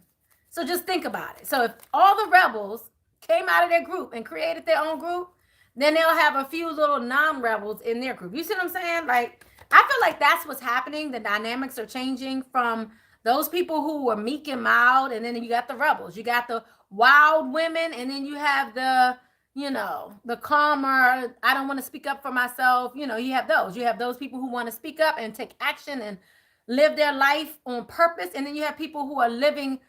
So just think about it. So if all the rebels came out of their group and created their own group, then they'll have a few little non-rebels in their group. You see what I'm saying? Like, I feel like that's what's happening. The dynamics are changing from those people who were meek and mild, and then you got the rebels. You got the wild women, and then you have the, you know, the calmer, I don't want to speak up for myself. You know, you have those. You have those people who want to speak up and take action and live their life on purpose. And then you have people who are living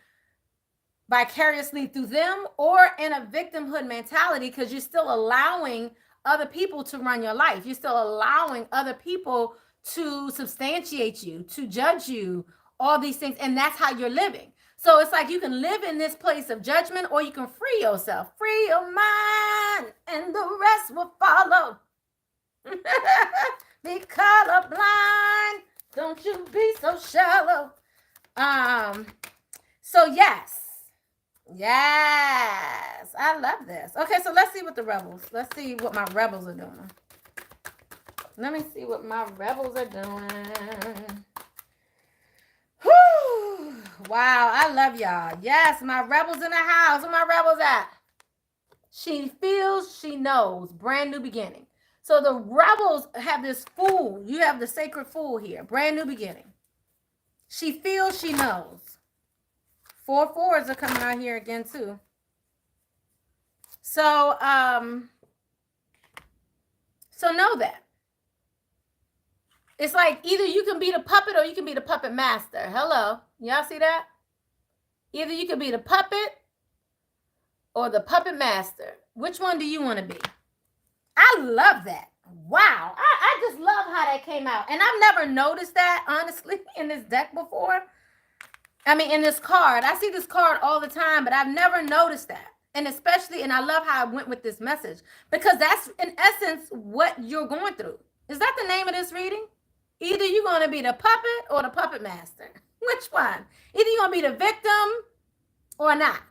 vicariously through them or in a victimhood mentality because you're still allowing other people to run your life. You're still allowing other people to substantiate you, to judge you, all these things. And that's how you're living. So it's like you can live in this place of judgment, or you can free yourself. Free your mind and the rest will follow. Be colorblind. Don't you be so shallow. So yes. Yes. I love this. Okay, so let's see what the rebels. Let's see what my rebels are doing. Let me see what my rebels are doing. Whew. Wow, I love y'all. Yes, my rebels in the house. Where my rebels at? She feels, she knows. Brand new beginning. So the rebels have this fool. You have the sacred fool here. Brand new beginning. She feels, she knows. 4 4s are coming out here again too. So know that. It's like either you can be the puppet or you can be the puppet master. Hello. Y'all see that? Either you can be the puppet or the puppet master. Which one do you want to be? I love that. Wow. I just love how that came out. And I've never noticed that, honestly, in this deck before. I mean, in this card. I see this card all the time, but I've never noticed that. And especially, and I love how I went with this message, because that's, in essence, what you're going through. Is that the name of this reading? Either you're going to be the puppet or the puppet master. Which one? Either you're going to be the victim or not.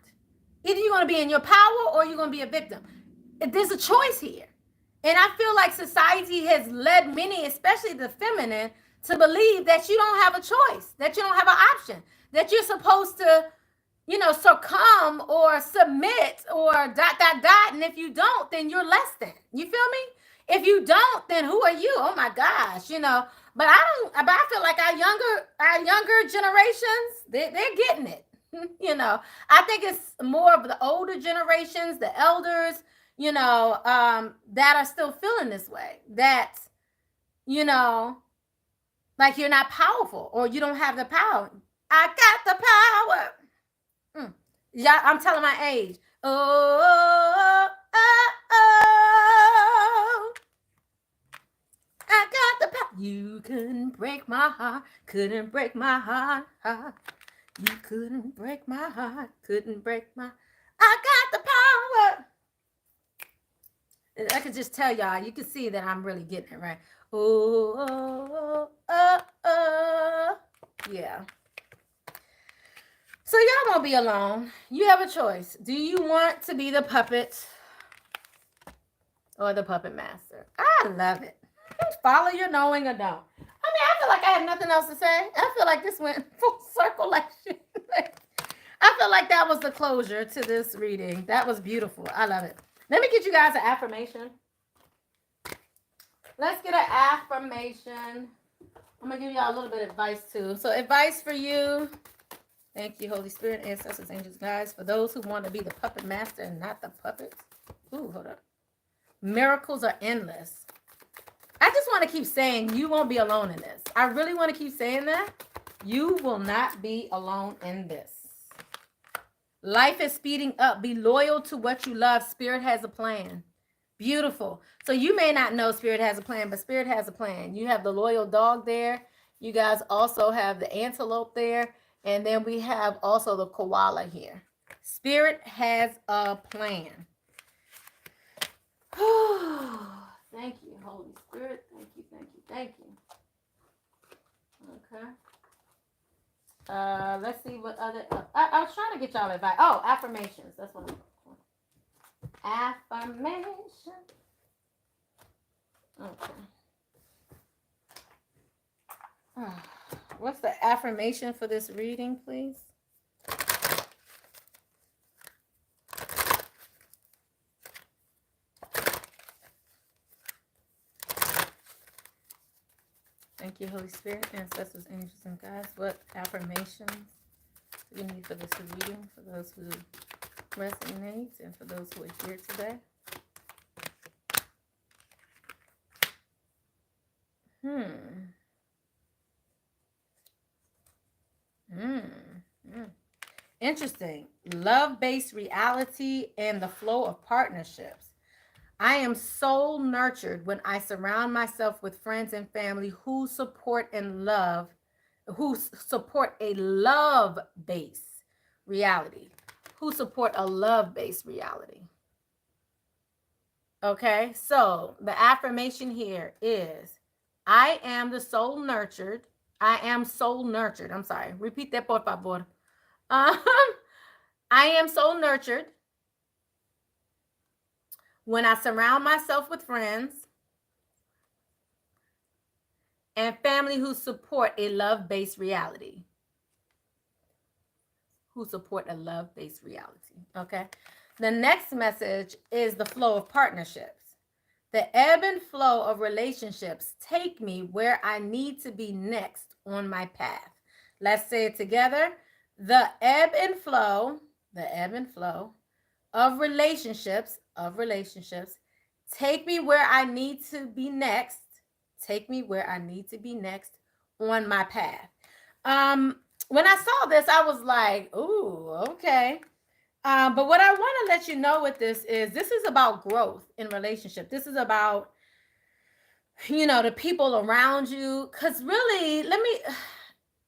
Either you're going to be in your power or you're going to be a victim. There's a choice here. And I feel like society has led many, especially the feminine, to believe that you don't have a choice, that you don't have an option, that you're supposed to, succumb or submit or ... And if you don't, then you're less than. You feel me? If you don't, then who are you? Oh my gosh, But I feel like our younger generations, they're getting it. I think it's more of the older generations, the elders, that are still feeling this way. That, like you're not powerful or you don't have the power. I got the power. Yeah, I'm telling my age. Oh, I got the power. You couldn't break my heart. Couldn't break my heart. You couldn't break my heart. Couldn't break my... I got the power. I could just tell y'all. You can see that I'm really getting it right. Yeah. So y'all won't be alone. You have a choice. Do you want to be the puppet or the puppet master? I love it. Follow your knowing or don't. I mean, I feel like I have nothing else to say. I feel like this went full circle like shit. I feel like that was the closure to this reading. That was beautiful. I love it. Let me get you guys an affirmation. Let's get an affirmation. I'm going to give y'all a little bit of advice too. So advice for you. Thank you, Holy Spirit, ancestors, angels, guides. For those who want to be the puppet master and not the puppets. Ooh, hold up. Miracles are endless. I just want to keep saying you won't be alone in this. I really want to keep saying that. You will not be alone in this. Life is speeding up. Be loyal to what you love. Spirit has a plan. Beautiful. So you may not know Spirit has a plan, but Spirit has a plan. You have the loyal dog there. You guys also have the antelope there. And then we have also the koala here. Spirit has a plan. Thank you, Holy Spirit. Thank you, thank you, thank you. Okay. Let's see what other... I was trying to get y'all advice. Oh, affirmations. That's what I'm looking for. Affirmation. Okay. What's the affirmation for this reading, please? Thank you, Holy Spirit, ancestors, angels, and guides. What affirmations do we need for this reading, for those who resonate and for those who are here today? Interesting. Love-based reality and the flow of partnerships. I am so nurtured when I surround myself with friends and family who support a love base. reality, who support a love-based reality. Okay, so the affirmation here is, I am the soul nurtured. I am soul nurtured. I'm sorry. Repeat that, por favor. I am soul nurtured when I surround myself with friends and family who support a love-based reality. Who support a love-based reality. Okay. The next message is the flow of partnerships. The ebb and flow of relationships take me where I need to be next on my path. Let's say it together. The ebb and flow of relationships, take me where I need to be next. Take me where I need to be next on my path. When I saw this, I was like, ooh, okay. But what I want to let you know with this is about growth in relationship. This is about, the people around you. Because really,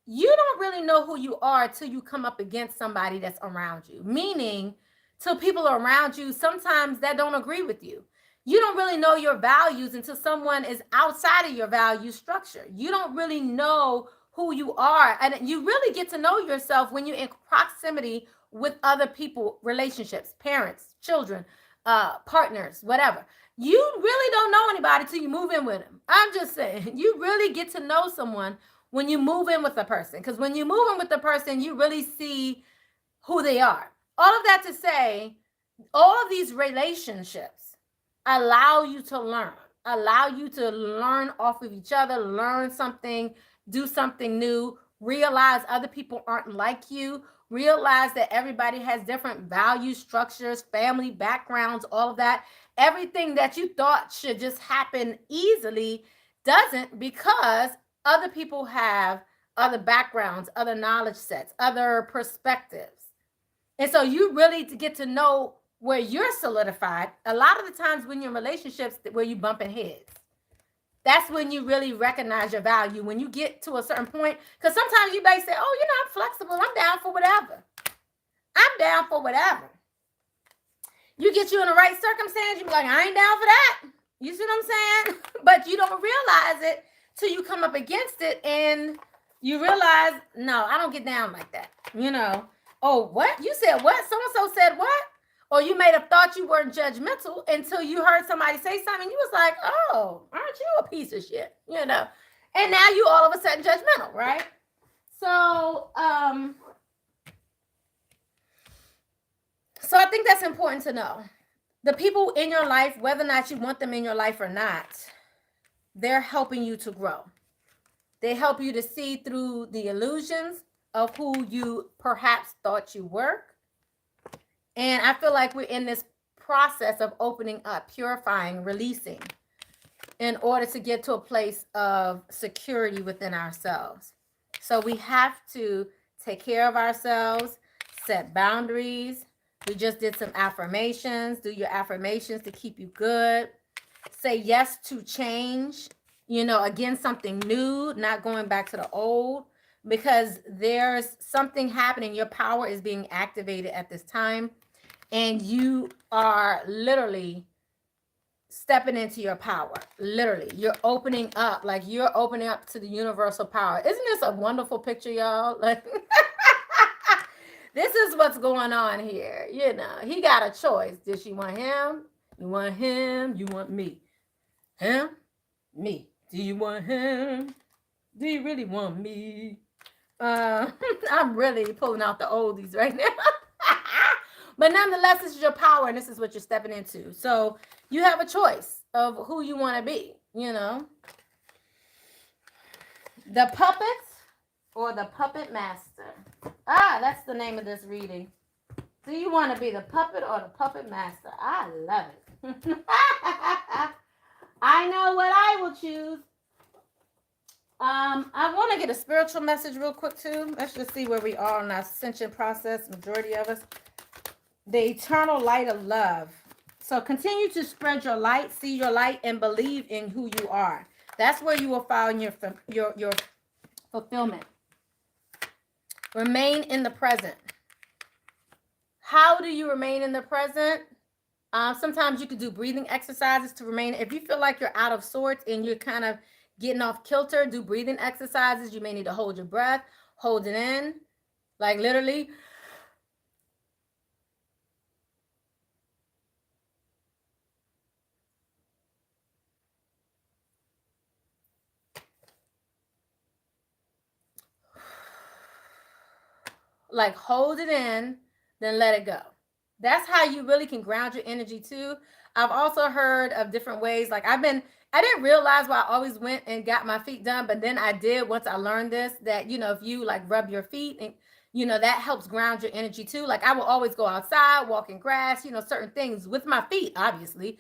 you don't really know who you are till you come up against somebody that's around you. Meaning, till people around you, sometimes that don't agree with you. You don't really know your values until someone is outside of your value structure. You don't really know who you are. And you really get to know yourself when you're in proximity with other people, relationships, parents, children, partners, whatever. You really don't know anybody till you move in with them. I'm just saying, you really get to know someone when you move in with a person. Because when you move in with a person, you really see who they are. All of that to say, all of these relationships allow you to learn off of each other, learn something, do something new, realize other people aren't like you, realize that everybody has different value structures, family backgrounds, all of that. Everything that you thought should just happen easily doesn't, because other people have other backgrounds, other knowledge sets, other perspectives. And so you really get to know where you're solidified. A lot of the times when you're in relationships where you bumping heads, that's when you really recognize your value. When you get to a certain point, because sometimes you may say, oh, I'm flexible. I'm down for whatever. You get you in the right circumstance, you be like, I ain't down for that. You see what I'm saying? But you don't realize it till you come up against it and you realize, no, I don't get down like that. Oh, what? You said what? So-and-so said what? Or you may have thought you weren't judgmental until you heard somebody say something. You was like, oh, aren't you a piece of shit? And now you all of a sudden judgmental, right? So I think that's important to know. The people in your life, whether or not you want them in your life or not, they're helping you to grow. They help you to see through the illusions of who you perhaps thought you were. And I feel like we're in this process of opening up, purifying, releasing, in order to get to a place of security within ourselves. So we have to take care of ourselves, set boundaries. We just did some affirmations. Do your affirmations to keep you good. Say yes to change. Again, something new, not going back to the old, because there's something happening. Your power is being activated at this time, and you are literally stepping into your power. Literally, you're opening up, like you're opening up to the universal power. Isn't this a wonderful picture, y'all? Like, this is what's going on here. He got a choice. Did she want him? You want him? You want me? Him? Me. Do you want him? Do you really want me? I'm really pulling out the oldies right now. But nonetheless, this is your power, and this is what you're stepping into. So you have a choice of who you want to be, The puppet or the puppet master. That's the name of this reading. Do you want to be the puppet or the puppet master? I love it. I know what I will choose. I want to get a spiritual message real quick too. Let's just see where we are in our ascension process, majority of us. The eternal light of love. So continue to spread your light, see your light, and believe in who you are. That's where you will find your fulfillment. Remain in the present. How do you remain in the present? Sometimes you could do breathing exercises to remain. If you feel like you're out of sorts and you're kind of getting off kilter, do breathing exercises. You may need to hold your breath, hold it in, like literally. Like hold it in, then let it go. That's how you really can ground your energy too. I've also heard of different ways. Like I didn't realize why I always went and got my feet done, but then I did once I learned this, that, if you like rub your feet and, that helps ground your energy too. Like I will always go outside, walk in grass, certain things with my feet, obviously.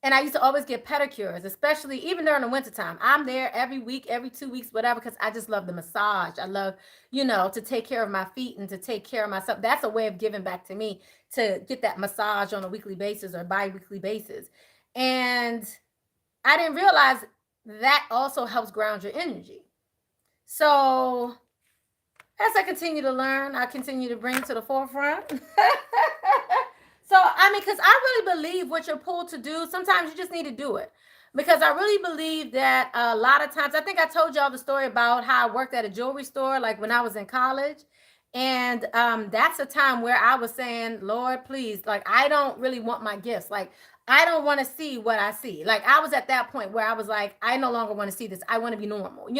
And I used to always get pedicures, especially even during the wintertime. I'm there every week, every 2 weeks, whatever, because I just love the massage. I love, to take care of my feet and to take care of myself. That's a way of giving back to me, to get that massage on a weekly basis or bi-weekly basis. And I didn't realize that also helps ground your energy. So as I continue to learn, I continue to bring it to the forefront. So, I mean, because I really believe what you're pulled to do, sometimes you just need to do it. Because I really believe that a lot of times, I think I told y'all the story about how I worked at a jewelry store, like when I was in college. And that's a time where I was saying, Lord, please, like, I don't really want my gifts. Like, I don't want to see what I see. Like, I was at that point where I was like, I no longer want to see this. I want to be normal.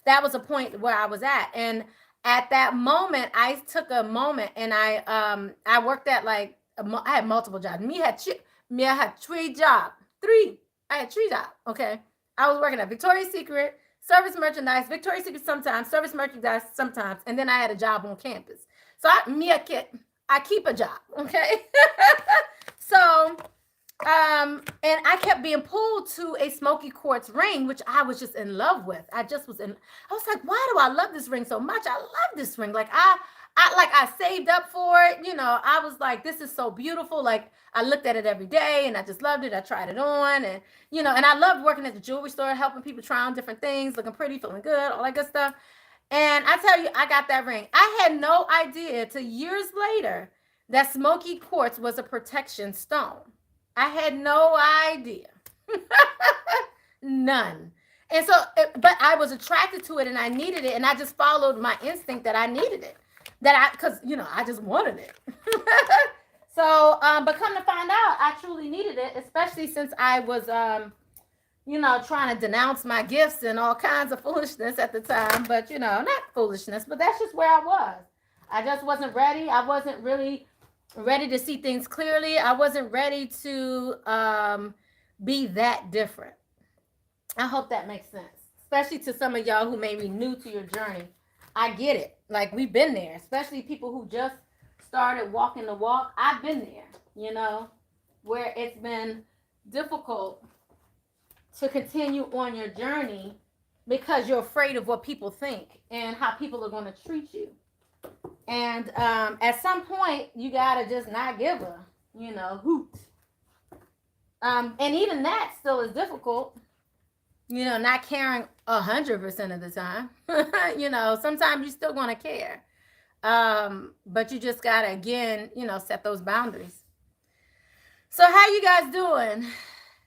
That was a point where I was at. And at that moment, I took a moment and I worked at like, I had multiple jobs. I had 3 jobs. I had 3 jobs. Okay. I was working at Victoria's Secret, service merchandise, Victoria's Secret sometimes, service merchandise sometimes, and then I had a job on campus. So I keep a job. Okay. So and I kept being pulled to a smoky quartz ring, which I was just in love with. I was like, why do I love this ring so much? I love this ring. Like I saved up for it. I was like, this is so beautiful. Like I looked at it every day and I just loved it. I tried it on and, and I loved working at the jewelry store, helping people try on different things, looking pretty, feeling good, all that good stuff. And I tell you, I got that ring. I had no idea till years later that smoky quartz was a protection stone. I had no idea. None. And so, but I was attracted to it and I needed it. And I just followed my instinct that I needed it. Because, I just wanted it. So, but come to find out, I truly needed it, especially since I was, trying to denounce my gifts and all kinds of foolishness at the time. But, not foolishness, but that's just where I was. I just wasn't ready. I wasn't really ready to see things clearly. I wasn't ready to be that different. I hope that makes sense, especially to some of y'all who may be new to your journey. I get it. Like we've been there, especially people who just started walking the walk. I've been there, where it's been difficult to continue on your journey because you're afraid of what people think and how people are going to treat you. And at some point, you gotta just not give a, hoot. And even that still is difficult. Not caring 100% of the time. Sometimes you're still gonna care. But you just gotta again, set those boundaries. So how you guys doing?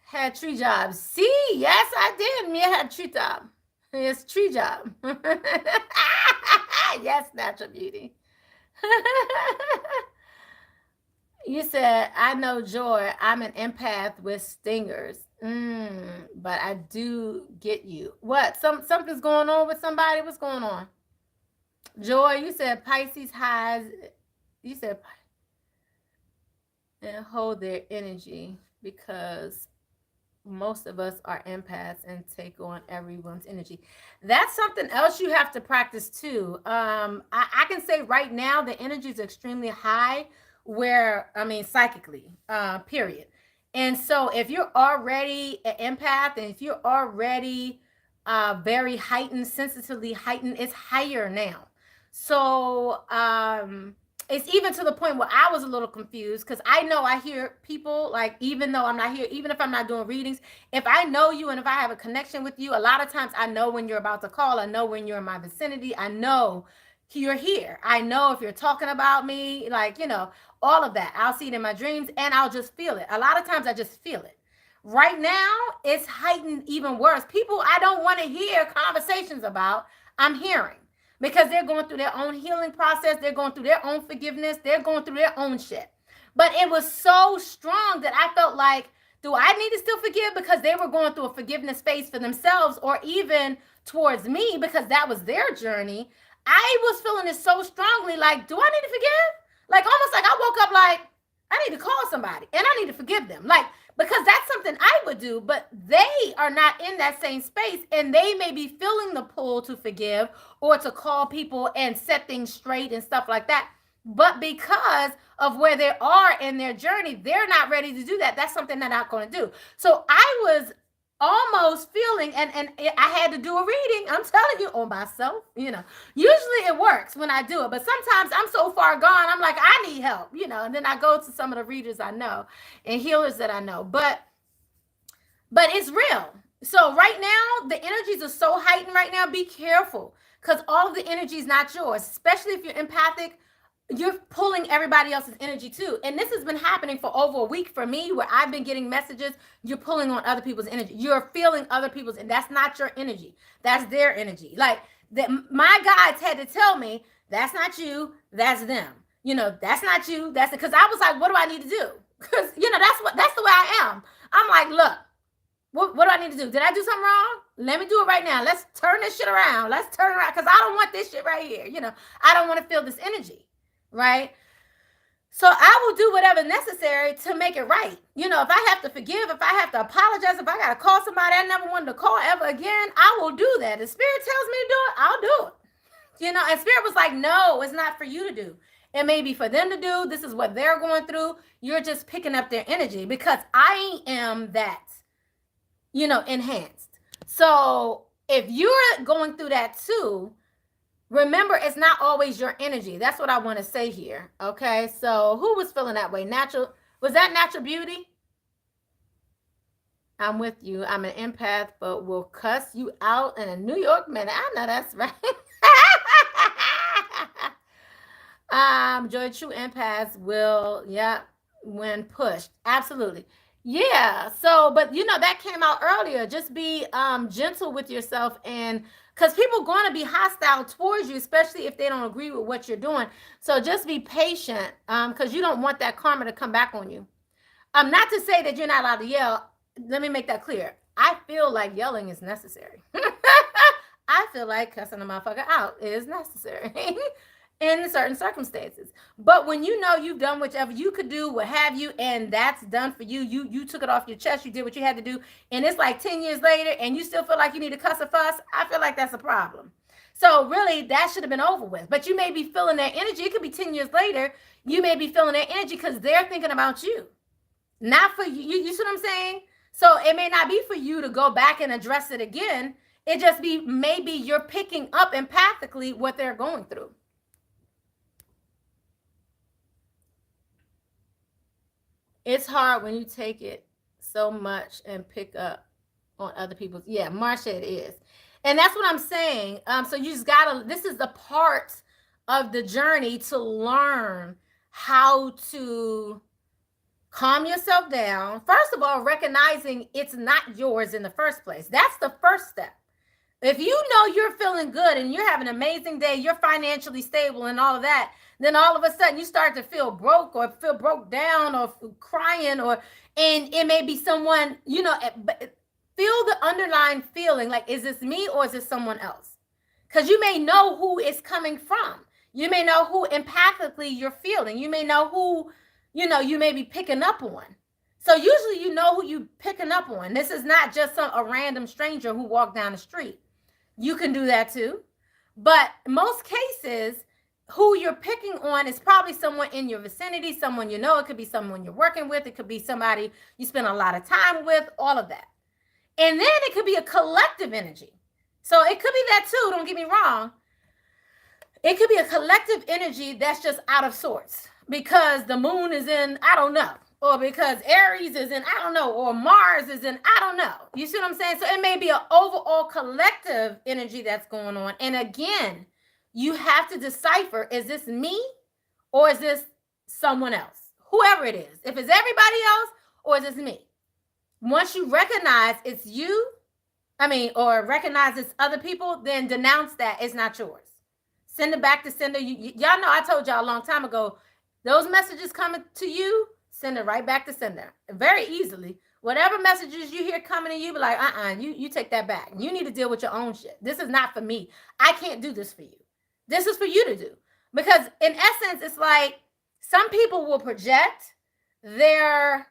Had 3 jobs. See, yes, I did. Me had 3 jobs. It's 3 jobs. Yes, natural beauty. You said, I know joy. I'm an empath with stingers. But I do get you. What? Something's going on with somebody? What's going on? Joy, you said Pisces has, you said, and hold their energy because most of us are empaths and take on everyone's energy. That's something else you have to practice too. I can say right now the energy is extremely high psychically, period. And so if you're already an empath and if you're already very heightened, sensitively heightened, it's higher now. So it's even to the point where I was a little confused because I know I hear people, like, even though I'm not here, even if I'm not doing readings, if I know you and if I have a connection with you, a lot of times I know when you're about to call. I know when you're in my vicinity. I know, you're here. I know if you're talking about me, like, all of that. I'll see it in my dreams and I'll just feel it. A lot of times I just feel it. Right now, it's heightened even worse. People I don't want to hear conversations about, I'm hearing because they're going through their own healing process. They're going through their own forgiveness. They're going through their own shit. But it was so strong that I felt like, do I need to still forgive because they were going through a forgiveness phase for themselves, or even towards me because that was their journey? I was feeling it so strongly, like, do I need to forgive? Like, almost like I woke up like, I need to call somebody and I need to forgive them. Like, because that's something I would do, but they are not in that same space, and they may be feeling the pull to forgive or to call people and set things straight and stuff like that. But because of where they are in their journey, they're not ready to do that. That's something they're not going to do. So I was almost feeling, and I had to do a reading, I'm telling you, on myself. Usually it works when I do it, but sometimes I'm so far gone, I'm like, I need help, and then I go to some of the readers I know and healers that I know, but it's real. So right now the energies are so heightened right now. Be careful, because all of the energy is not yours, especially if you're empathic. You're pulling everybody else's energy too. And this has been happening for over a week for me, where I've been getting messages. You're pulling on other people's energy. You're feeling other people's, and that's not your energy. That's their energy. Like, that, my guides had to tell me, that's not you, that's them. That's not you, that's it. Because I was like, what do I need to do? Because, that's the way I am. I'm like, look, what do I need to do? Did I do something wrong? Let me do it right now. Let's turn this shit around. Let's turn around, because I don't want this shit right here. I don't want to feel this energy. Right? So I will do whatever necessary to make it right. If I have to forgive, if I have to apologize, if I got to call somebody I never wanted to call ever again, I will do that. If Spirit tells me to do it, I'll do it. And Spirit was like, no, it's not for you to do. It may be for them to do. This is what they're going through. You're just picking up their energy, because I am that, enhanced. So if you're going through that too, remember, it's not always your energy. That's what I want to say here. Okay, so who was feeling that way? Was that Natural Beauty? I'm with you. I'm an empath, but will cuss you out in a New York minute. I know that's right. Joy, true empaths will, when pushed. Absolutely. Yeah. So, but that came out earlier. Just be gentle with yourself, and because people are going to be hostile towards you, especially if they don't agree with what you're doing. So just be patient, because you don't want that karma to come back on you. Not to say that you're not allowed to yell. Let me make that clear. I feel like yelling is necessary. I feel like cussing a motherfucker out is necessary in certain circumstances. But when you've done whatever you could do, what have you, and that's done for you, you took it off your chest, you did what you had to do, and it's like 10 years later and you still feel like you need to cuss or fuss, I feel like that's a problem. So really, that should have been over with. But you may be feeling that energy. It could be 10 years later. You may be feeling that energy because they're thinking about you, not for you. You see what I'm saying? So it may not be for you to go back and address it again. It just be, maybe you're picking up empathically what they're going through. It's hard when you take it so much and pick up on other people's. Yeah, Marsha, it is. And that's what I'm saying. So you just gotta, this is the part of the journey to learn how to calm yourself down. First of all, recognizing it's not yours in the first place. That's the first step. If you know you're feeling good and you're having an amazing day, you're financially stable and all of that, then all of a sudden you start to feel broke or feel broke down or crying, and it may be someone, feel the underlying feeling, like, is this me or is this someone else? Because you may know who it's coming from. You may know who empathically you're feeling. You may know who, you may be picking up on. So usually you know who you picking up on. This is not just a random stranger who walked down the street. You can do that too. But most cases, who you're picking on is probably someone in your vicinity, someone you know. It could be someone you're working with. It could be somebody you spend a lot of time with, all of that. And then it could be a collective energy. So it could be that too, don't get me wrong. It could be a collective energy that's just out of sorts because the moon is in, I don't know, or because Aries is in, I don't know, or Mars is in, I don't know. You see what I'm saying? So it may be an overall collective energy that's going on. And again, you have to decipher, is this me or is this someone else? Whoever it is. If it's everybody else or is this me? Once you recognize it's you, or recognize it's other people, then denounce that it's not yours. Send it back to sender. Y'all know I told y'all a long time ago, those messages coming to you, send it right back to sender. Very easily. Whatever messages you hear coming to you, be like, you take that back. You need to deal with your own shit. This is not for me. I can't do this for you. This is for you to do. Because in essence, it's like some people will project their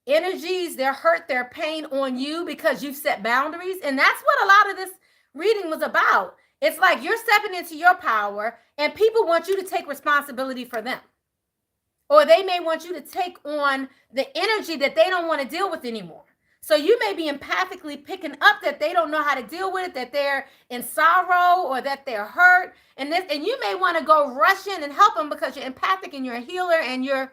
energies, their hurt, their pain on you because you've set boundaries. And that's what a lot of this reading was about. It's like you're stepping into your power and people want you to take responsibility for them. Or they may want you to take on the energy that they don't want to deal with anymore. So you may be empathically picking up that they don't know how to deal with it, that they're in sorrow or that they're hurt. And you may want to go rush in and help them because you're empathic and you're a healer and you're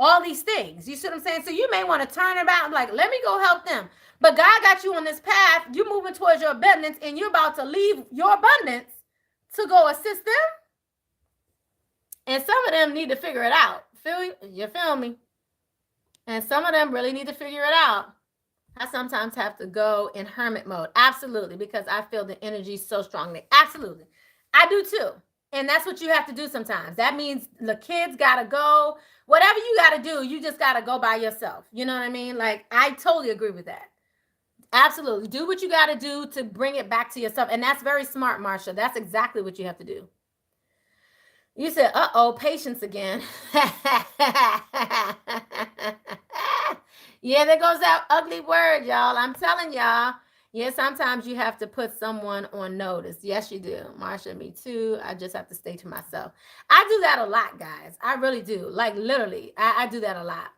all these things. You see what I'm saying? So you may want to turn about and like, let me go help them. But God got you on this path. You're moving towards your abundance and you're about to leave your abundance to go assist them. And some of them need to figure it out. You feel me? And some of them really need to figure it out. I sometimes have to go in hermit mode. Absolutely. Because I feel the energy so strongly. Absolutely. I do too. And that's what you have to do sometimes. That means the kids got to go. Whatever you got to do, you just got to go by yourself. You know what I mean? Like, I totally agree with that. Absolutely. Do what you got to do to bring it back to yourself. And that's very smart, Marsha. That's exactly what you have to do. You said, patience again. Yeah, there goes that ugly word, y'all. I'm telling y'all. Yeah, sometimes you have to put someone on notice. Yes, you do. Marsha, me too. I just have to stay to myself. I do that a lot, guys. I really do. Like, literally, I do that a lot.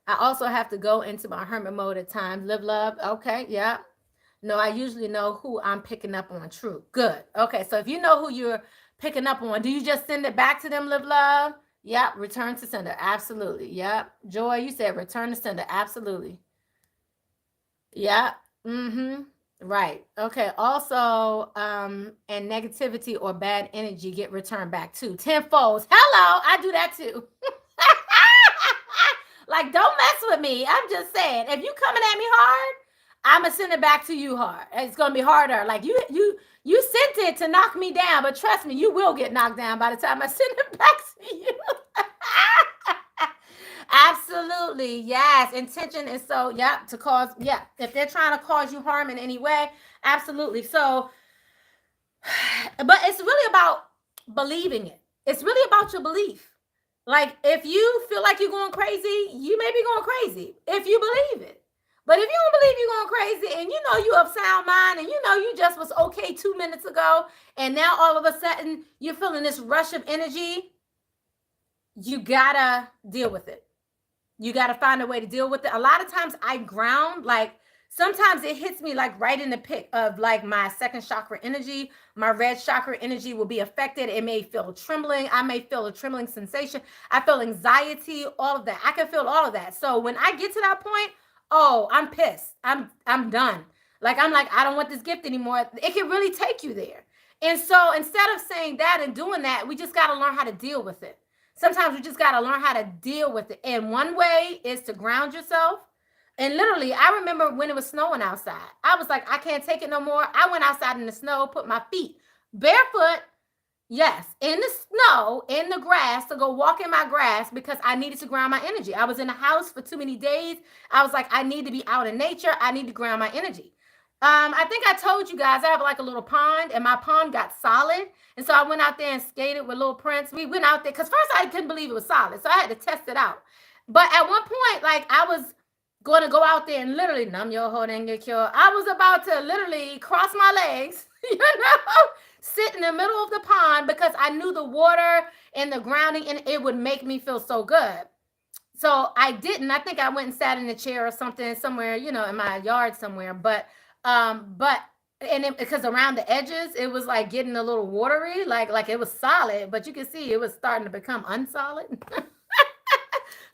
I also have to go into my hermit mode at times. Live love. Okay, yeah. No, I usually know who I'm picking up on. True. Good. Okay, so if you know who you're picking up on, do you just send it back to them, live love? Yep. Return to sender. Absolutely. Yep. Joy, you said return to sender. Absolutely. Yep. Right. Okay. Also, and negativity or bad energy get returned back too. Tenfold. Hello. I do that too. Like, don't mess with me. I'm just saying, if you coming at me hard, I'm gonna send it back to you hard. It's gonna be harder. Like you sent it to knock me down, but trust me, you will get knocked down by the time I send it back to you. Absolutely. Yes. Intention is so, to cause, if they're trying to cause you harm in any way, absolutely. So, but it's really about believing it. It's really about your belief. Like, if you feel like you're going crazy, you may be going crazy if you believe it. But if you don't believe you're going crazy and you know you have sound mind and you know you just was okay 2 minutes ago and now all of a sudden you're feeling this rush of energy, you gotta deal with it. You gotta find a way to deal with it. A lot of times I ground, like sometimes it hits me like right in the pit of like my second chakra energy. My red chakra energy will be affected. It may feel trembling. I may feel a trembling sensation. I feel anxiety, all of that. I can feel all of that. So when I get to that point, I'm pissed. I'm done. I'm like, I don't want this gift anymore. It can really take you there. And so instead of saying that and doing that, we just got to learn how to deal with it. Sometimes we just got to learn how to deal with it. And one way is to ground yourself. And literally, I remember when it was snowing outside, I was like, I can't take it no more. I went outside in the snow, put my feet barefoot, yes, in the snow, in the grass, to go walk in my grass because I needed to ground my energy. I was in the house for too many days. I was like, I need to be out in nature. I need to ground my energy. I think I told you guys I have like a little pond and my pond got solid. And so I went out there and skated with little Prince. We went out there because first I couldn't believe it was solid. So I had to test it out. But at one point, like I was going to go out there and literally numb your heart and get cured. I was about to literally cross my legs, sit in the middle of the pond because I knew the water and the grounding and it would make me feel so good. So I didn't. I think I went and sat in a chair or something somewhere, in my yard somewhere. But because around the edges, it was like getting a little watery, like it was solid, but you can see it was starting to become unsolid.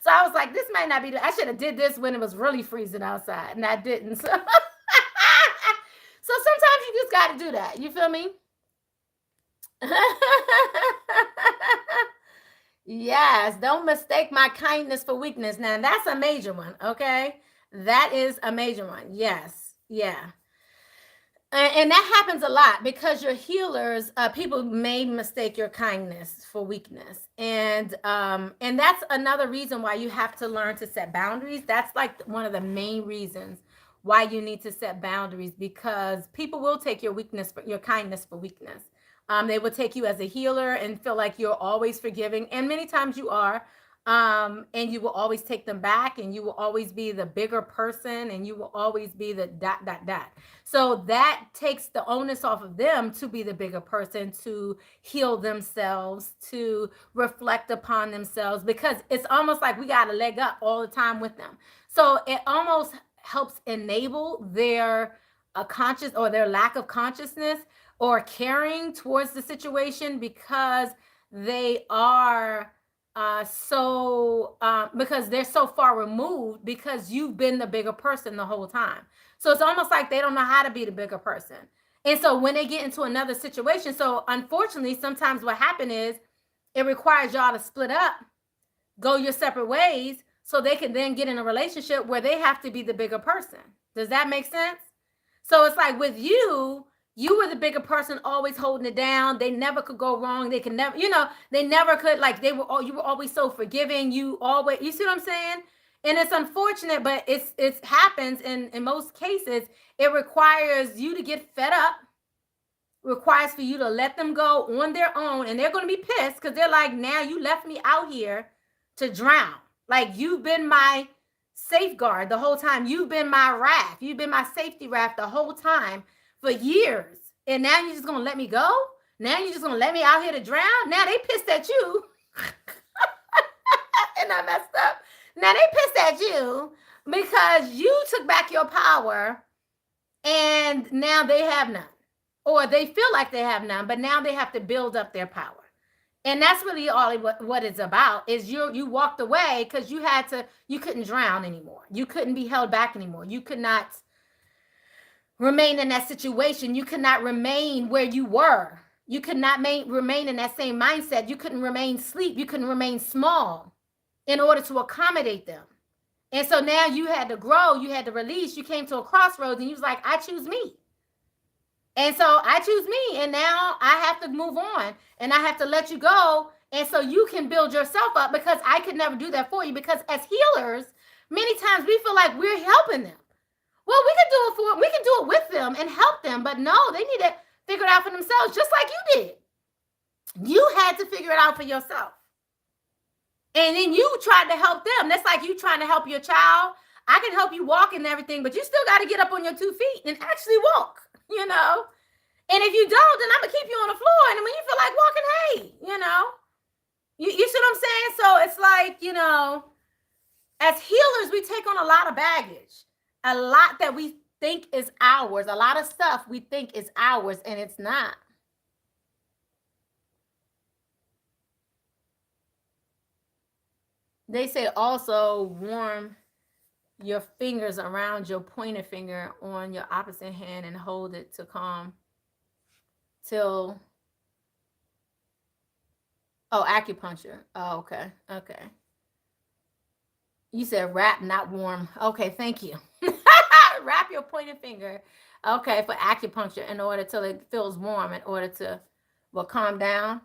So I was like, this might not be, I should have did this when it was really freezing outside, and I didn't. So, sometimes you just got to do that. You feel me? Yes, don't mistake my kindness for weakness. Now, that's a major one, okay? That is a major one. Yes. Yeah. And that happens a lot because you're healers. People may mistake your kindness for weakness, and that's another reason why you have to learn to set boundaries. That's like one of the main reasons why you need to set boundaries, because people will take your weakness for your kindness for weakness. They will take you as a healer and feel like you're always forgiving, and many times you are. And you will always take them back, and you will always be the bigger person, and you will always be the dot dot dot. So that takes the onus off of them to be the bigger person, to heal themselves, to reflect upon themselves, because it's almost like we got a leg up all the time with them. So it almost helps enable their conscious, or their lack of consciousness or caring towards the situation, because they are because they're so far removed, because you've been the bigger person the whole time. So it's almost like they don't know how to be the bigger person. And so when they get into another situation, so unfortunately, sometimes what happens is it requires y'all to split up, go your separate ways, so they can then get in a relationship where they have to be the bigger person. Does that make sense? So it's like with you, you were the bigger person, always holding it down. They never could go wrong. They could never, they never could, like, you were always so forgiving. You see what I'm saying? And it's unfortunate, but it happens in most cases. It requires you to get fed up, requires for you to let them go on their own. And they're going to be pissed because they're like, now you left me out here to drown. Like, you've been my safeguard the whole time. You've been my raft. You've been my safety raft the whole time for years. And now you're just going to let me go? Now you're just going to let me out here to drown? Now they pissed at you. And I messed up. Now they pissed at you because you took back your power, and now they have none. Or they feel like they have none, but now they have to build up their power. And that's really all what it's about, is you walked away because you couldn't drown anymore. You couldn't be held back anymore. You could not remain in that situation. You could not remain where you were. You could not remain in that same mindset. You couldn't remain asleep. You couldn't remain small in order to accommodate them. And so now you had to grow. You had to release. You came to a crossroads, and you was like, I choose me. And so I choose me, and now I have to move on, and I have to let you go, and so you can build yourself up, because I could never do that for you. Because as healers, many times we feel like we're helping them. Well, we can do it with them and help them, but no, they need to figure it out for themselves, just like you did. You had to figure it out for yourself. And then you tried to help them. That's like you trying to help your child. I can help you walk and everything, but you still got to get up on your 2 feet and actually walk. And if you don't, then I'm gonna keep you on the floor, and when you feel like walking, hey, you see what I'm saying? So it's like, as healers, we take on a lot of baggage, a lot that we think is ours, a lot of stuff we think is ours, and it's not. They say also warm your fingers around your pointer finger on your opposite hand and hold it to calm till acupuncture. Oh, okay. You said wrap, not warm. Okay, thank you. Wrap your pointer finger, okay, for acupuncture, in order till it feels warm, in order to calm down.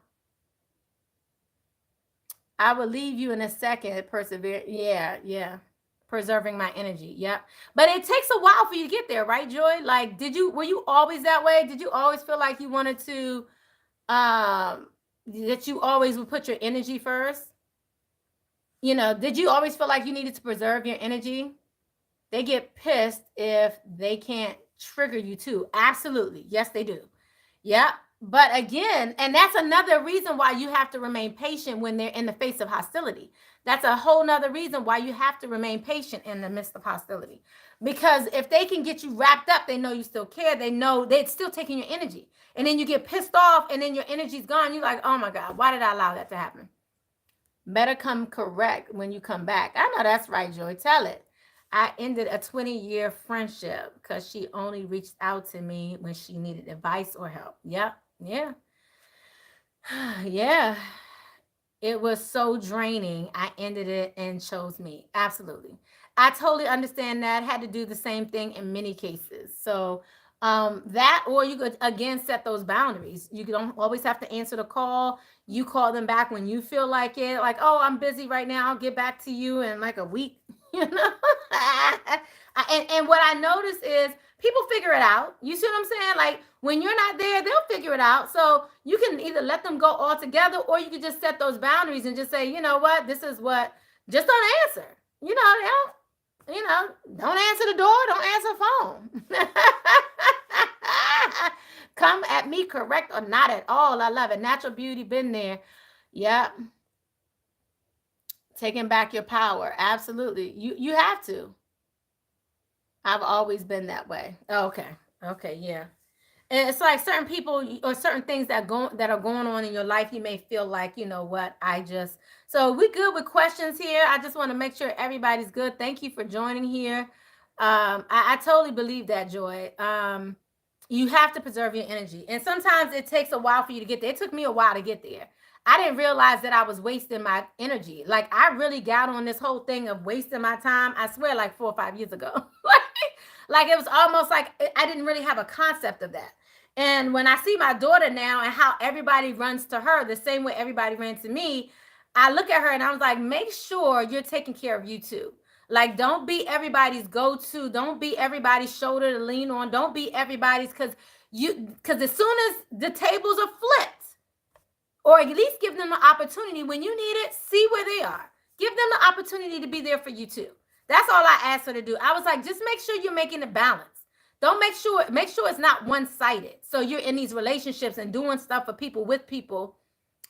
I will leave you in a second. Persevere. Yeah. Preserving my energy. Yep. But it takes a while for you to get there, right, Joy? Like, were you always that way? Did you always feel like you wanted to, that you always would put your energy first? Did you always feel like you needed to preserve your energy? They get pissed if they can't trigger you too. Absolutely. Yes, they do. Yep. But again, and that's another reason why you have to remain patient when they're in the face of hostility. That's a whole nother reason why you have to remain patient in the midst of hostility. Because if they can get you wrapped up, they know you still care. They know they're still taking your energy. And then you get pissed off, and then your energy's gone. You're like, oh my God, why did I allow that to happen? Better come correct when you come back. I know that's right, Joy. Tell it. I ended a 20-year friendship because she only reached out to me when she needed advice or help. Yep. Yeah. Yeah. It was so draining. I ended it and chose me. Absolutely. I totally understand that. Had to do the same thing in many cases. So that, or you could again set those boundaries. You don't always have to answer the call. You call them back when you feel like it. Like, oh, I'm busy right now. I'll get back to you in like a week. You know. And what I notice is people figure it out. You see what I'm saying? Like when you're not there, they'll figure it out. So you can either let them go altogether, or you can just set those boundaries and just say, you know what, this is what. Just don't answer. You know, they don't. You know, don't answer the door. Don't answer phone. Come at me correct or not at all. I love it. Natural beauty, been there. Yep. Taking back your power. Absolutely. You have to. I've always been that way. Okay. Okay. Yeah. And it's like certain people or certain things that are going on in your life, you may feel like, you know what, so we good with questions here. I just want to make sure everybody's good. Thank you for joining here. I totally believe that, Joy. You have to preserve your energy. And sometimes it takes a while for you to get there. It took me a while to get there. I didn't realize that I was wasting my energy. Like I really got on this whole thing of wasting my time. I swear, like 4 or 5 years ago. Like it was almost like I didn't really have a concept of that. And when I see my daughter now and how everybody runs to her the same way everybody ran to me, I look at her and I was like, make sure you're taking care of you too. Like, don't be everybody's go-to. Don't be everybody's shoulder to lean on. Don't be everybody's because as soon as the tables are flipped, or at least give them the opportunity when you need it, see where they are. Give them the opportunity to be there for you too. That's all I asked her to do. I was like, just make sure you're making a balance. Don't make sure it's not one-sided. So you're in these relationships and doing stuff for people with people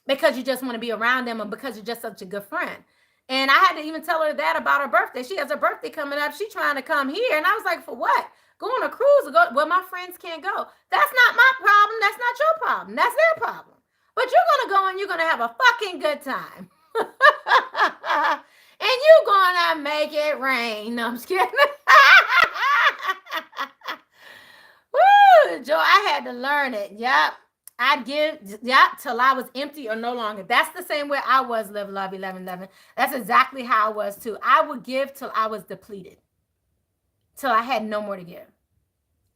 because you just want to be around them, or because you're just such a good friend. And I had to even tell her that about her birthday. She has her birthday coming up. She's trying to come here. And I was like, for what? Go on a cruise or go? Well, my friends can't go. That's not my problem. That's not your problem. That's their problem. But you're going to go and you're going to have a fucking good time. And you're going to make it rain. No, I'm just kidding. Woo, Joe, I had to learn it. Yep. I'd give, till I was empty or no longer. That's the same way I was, live, love, 11, 11. That's exactly how I was too. I would give till I was depleted, till I had no more to give.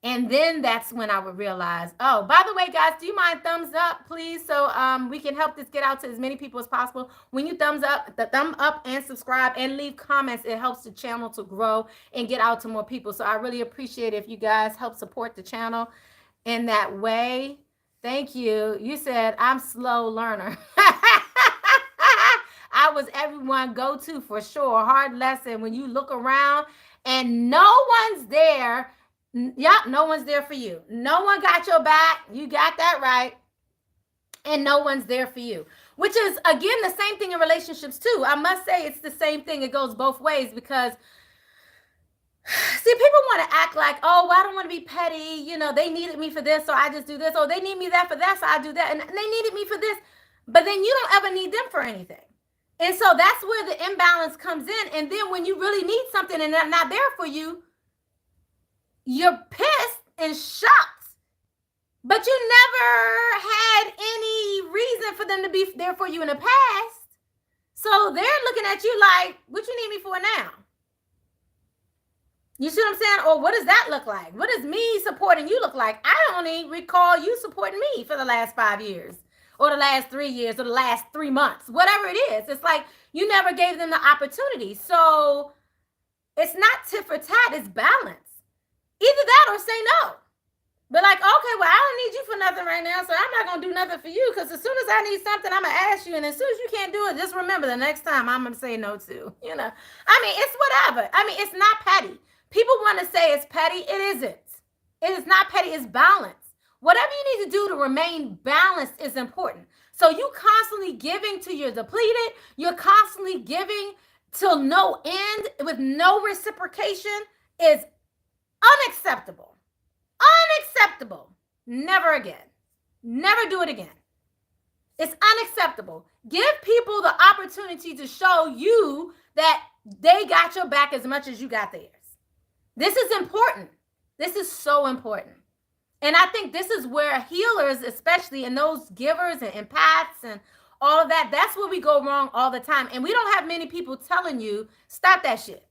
And then that's when I would realize, oh, by the way, guys, do you mind thumbs up, please? So we can help this get out to as many people as possible. When you thumb up and subscribe and leave comments, it helps the channel to grow and get out to more people. So I really appreciate it if you guys help support the channel in that way. Thank you. You said I'm slow learner. I was everyone go-to for sure. Hard lesson when you look around and no one's there. Yep, no one's there for you. No one got your back. You got that right. And no one's there for you. Which is, again, the same thing in relationships too. I must say it's the same thing. It goes both ways because, see, people want to act like, oh, I don't want to be petty. You know, they needed me for this, so I just do this. Oh, they need me that for that, so I do that. And they needed me for this. But then you don't ever need them for anything. And so that's where the imbalance comes in. And then when you really need something and they're not there for you, you're pissed and shocked. But you never had any reason for them to be there for you in the past. So they're looking at you like, what you need me for now? You see what I'm saying? Or what does that look like? What does me supporting you look like? I only recall you supporting me for the last 5 years, or the last 3 years, or the last 3 months, whatever it is. It's like you never gave them the opportunity. So it's not tit for tat, it's balance. Either that or say no. But like, okay, well, I don't need you for nothing right now, so I'm not going to do nothing for you, because as soon as I need something, I'm going to ask you, and as soon as you can't do it, just remember the next time I'm going to say no to, you know. I mean, it's whatever. I mean, it's not petty. People want to say it's petty. It isn't. It is not petty. It's balance. Whatever you need to do to remain balanced is important. So you constantly giving till you're depleted. You're constantly giving till no end with no reciprocation is unacceptable. Unacceptable. Never again. Never do it again. It's unacceptable. Give people the opportunity to show you that they got your back as much as you got theirs. This is important. This is so important. And I think this is where healers, especially, and those givers and empaths and all of that, that's where we go wrong all the time. And we don't have many people telling you, stop that shit.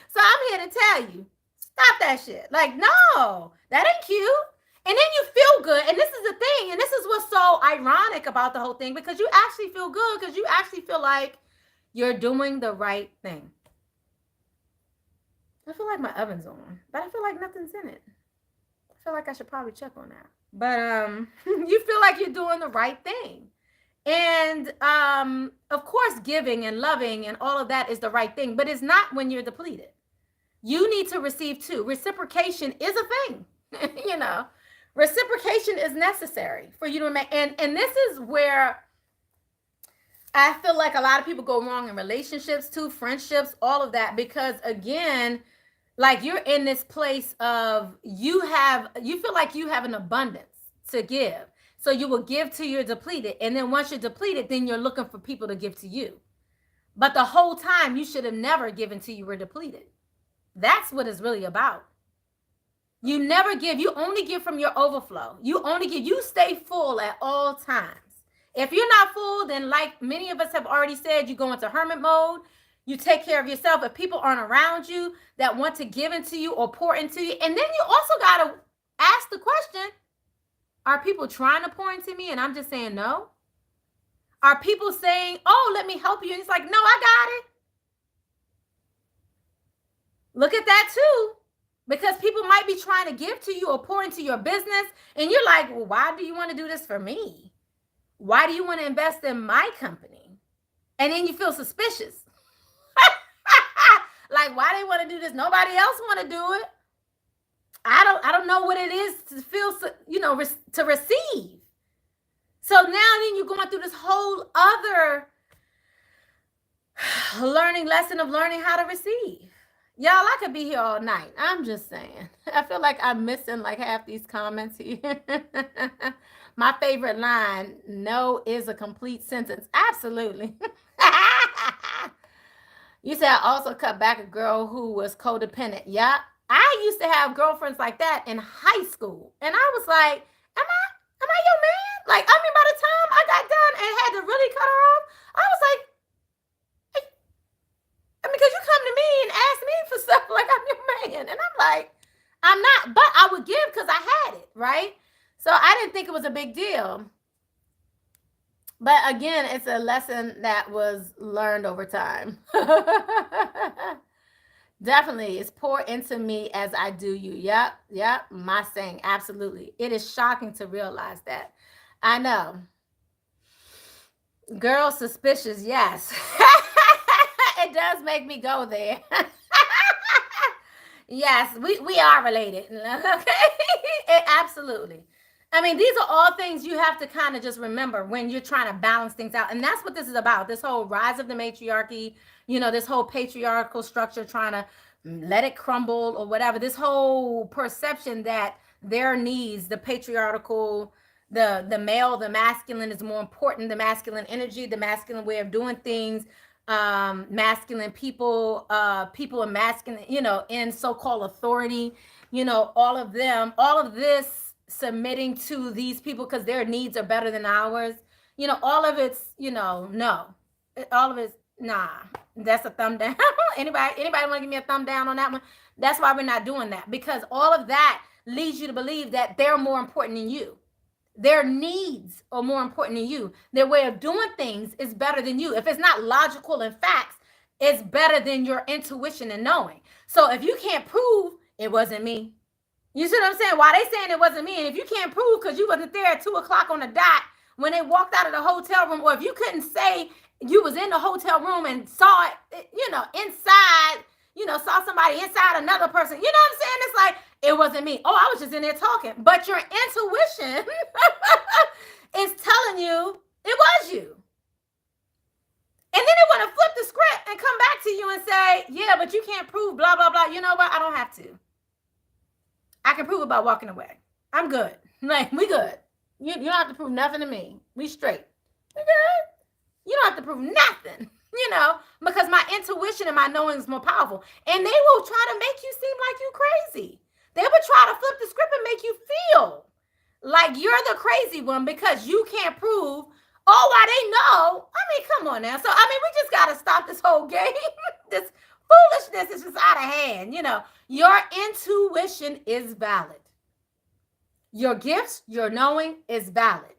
So I'm here to tell you, stop that shit. Like, no, that ain't cute. And then you feel good. And this is the thing. And this is what's so ironic about the whole thing, because you actually feel good, because you actually feel like you're doing the right thing. I feel like my oven's on, but I feel like nothing's in it. I feel like I should probably check on that. But you feel like you're doing the right thing. And of course, giving and loving and all of that is the right thing, but it's not when you're depleted. You need to receive too. Reciprocation is a thing. You know, reciprocation is necessary for you to make. And this is where I feel like a lot of people go wrong in relationships too, friendships, all of that, because again, like you're in this place of you feel like you have an abundance to give. So you will give till you're depleted. And then once you're depleted, then you're looking for people to give to you. But the whole time you should have never given till you were depleted. That's what it's really about. You never give. You only give from your overflow. You only give. You stay full at all times. If you're not full, then like many of us have already said, you go into hermit mode. You take care of yourself. If people aren't around you that want to give into you or pour into you, and then you also got to ask the question, are people trying to pour into me and I'm just saying no? Are people saying, oh, let me help you? And it's like, no, I got it. Look at that too, because people might be trying to give to you or pour into your business. And you're like, well, why do you want to do this for me? Why do you want to invest in my company? And then you feel suspicious. Like, why they want to do this? Nobody else want to do it. I don't know what it is to feel, to receive. So now then you're going through this whole other learning lesson of learning how to receive. Y'all, I could be here all night. I'm just saying. I feel like I'm missing like half these comments here. My favorite line, no is a complete sentence. Absolutely. You said I also cut back a girl who was codependent. Yeah. I used to have girlfriends like that in high school. And I was like, am I your man? Like, I mean, by the time I got done and had to really cut her off, I was like, because you come to me and ask me for stuff like I'm your man. And I'm like, I'm not, but I would give because I had it, right? So I didn't think it was a big deal. But again, it's a lesson that was learned over time. Definitely, it's pour into me as I do you. Yep, my saying, absolutely. It is shocking to realize that. I know. Girl, suspicious, yes. It does make me go there. Yes, we are related. Okay, absolutely. I mean, these are all things you have to kind of just remember when you're trying to balance things out. And that's what this is about. This whole rise of the matriarchy, this whole patriarchal structure, trying to let it crumble or whatever. This whole perception that their needs, the patriarchal, the male, the masculine is more important, the masculine energy, the masculine way of doing things, masculine people, people in masculine, in so-called authority, all of this submitting to these people because their needs are better than ours. All of it's, no. All of it's, nah. That's a thumb down. Anybody want to give me a thumb down on that one? That's why we're not doing that, because all of that leads you to believe that they're more important than you. Their needs are more important than you. Their way of doing things is better than you. If it's not logical and facts, it's better than your intuition and knowing. So if you can't prove it wasn't me, you see what I'm saying? Why they saying it wasn't me? And if you can't prove because you wasn't there at 2:00 on the dot when they walked out of the hotel room, or if you couldn't say you was in the hotel room and saw it, inside, saw somebody inside another person, you know what I'm saying? It's like, it wasn't me. Oh, I was just in there talking. But your intuition is telling you it was you. And then they want to flip the script and come back to you and say, yeah, but you can't prove blah, blah, blah. You know what? I don't have to. I can prove it by walking away. I'm good. Like, we good. You don't have to prove nothing to me. We straight. We good. You don't have to prove nothing, because my intuition and my knowing is more powerful. And they will try to make you seem like you crazy. They would try to flip the script and make you feel like you're the crazy one because you can't prove, oh, why they know. I mean, come on now. So, I mean, we just got to stop this whole game. This foolishness is just out of hand. You know, your intuition is valid. Your gifts, your knowing is valid.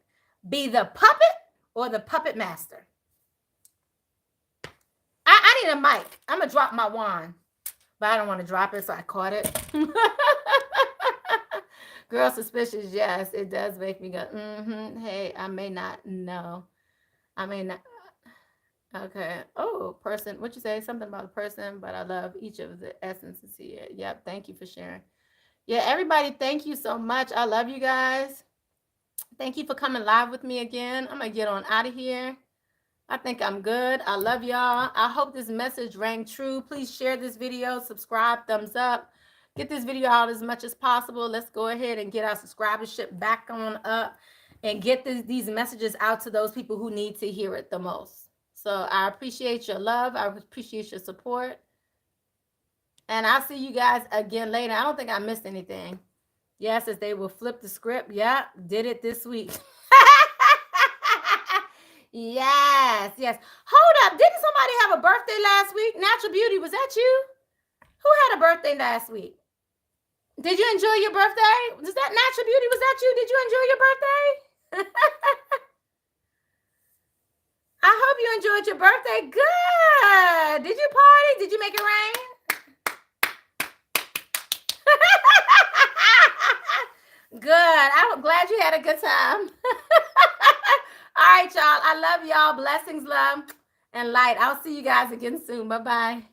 Be the puppet or the puppet master. I need a mic. I'm going to drop my wand, but I don't want to drop it, so I caught it. Girl, suspicious, yes, it does make me go, hey, I may not know. I may not. Okay. Oh, person, what you say? Something about a person, but I love each of the essences here. Yep, thank you for sharing. Yeah, everybody, thank you so much. I love you guys. Thank you for coming live with me again. I'm going to get on out of here. I think I'm good. I love y'all. I hope this message rang true. Please share this video, subscribe, thumbs up. Get this video out as much as possible. Let's go ahead and get our subscribership back on up and get these messages out to those people who need to hear it the most. So I appreciate your love. I appreciate your support. And I'll see you guys again later. I don't think I missed anything. Yes, as they will flip the script. Yeah, did it this week. Yes, yes. Hold up. Didn't somebody have a birthday last week? Natural Beauty, was that you? Who had a birthday last week? Did you enjoy your birthday? Was that Natural Beauty? Was that you? Did you enjoy your birthday? I hope you enjoyed your birthday. Good. Did you party? Did you make it rain? Good. I'm glad you had a good time. All right, y'all. I love y'all. Blessings, love, and light. I'll see you guys again soon. Bye-bye.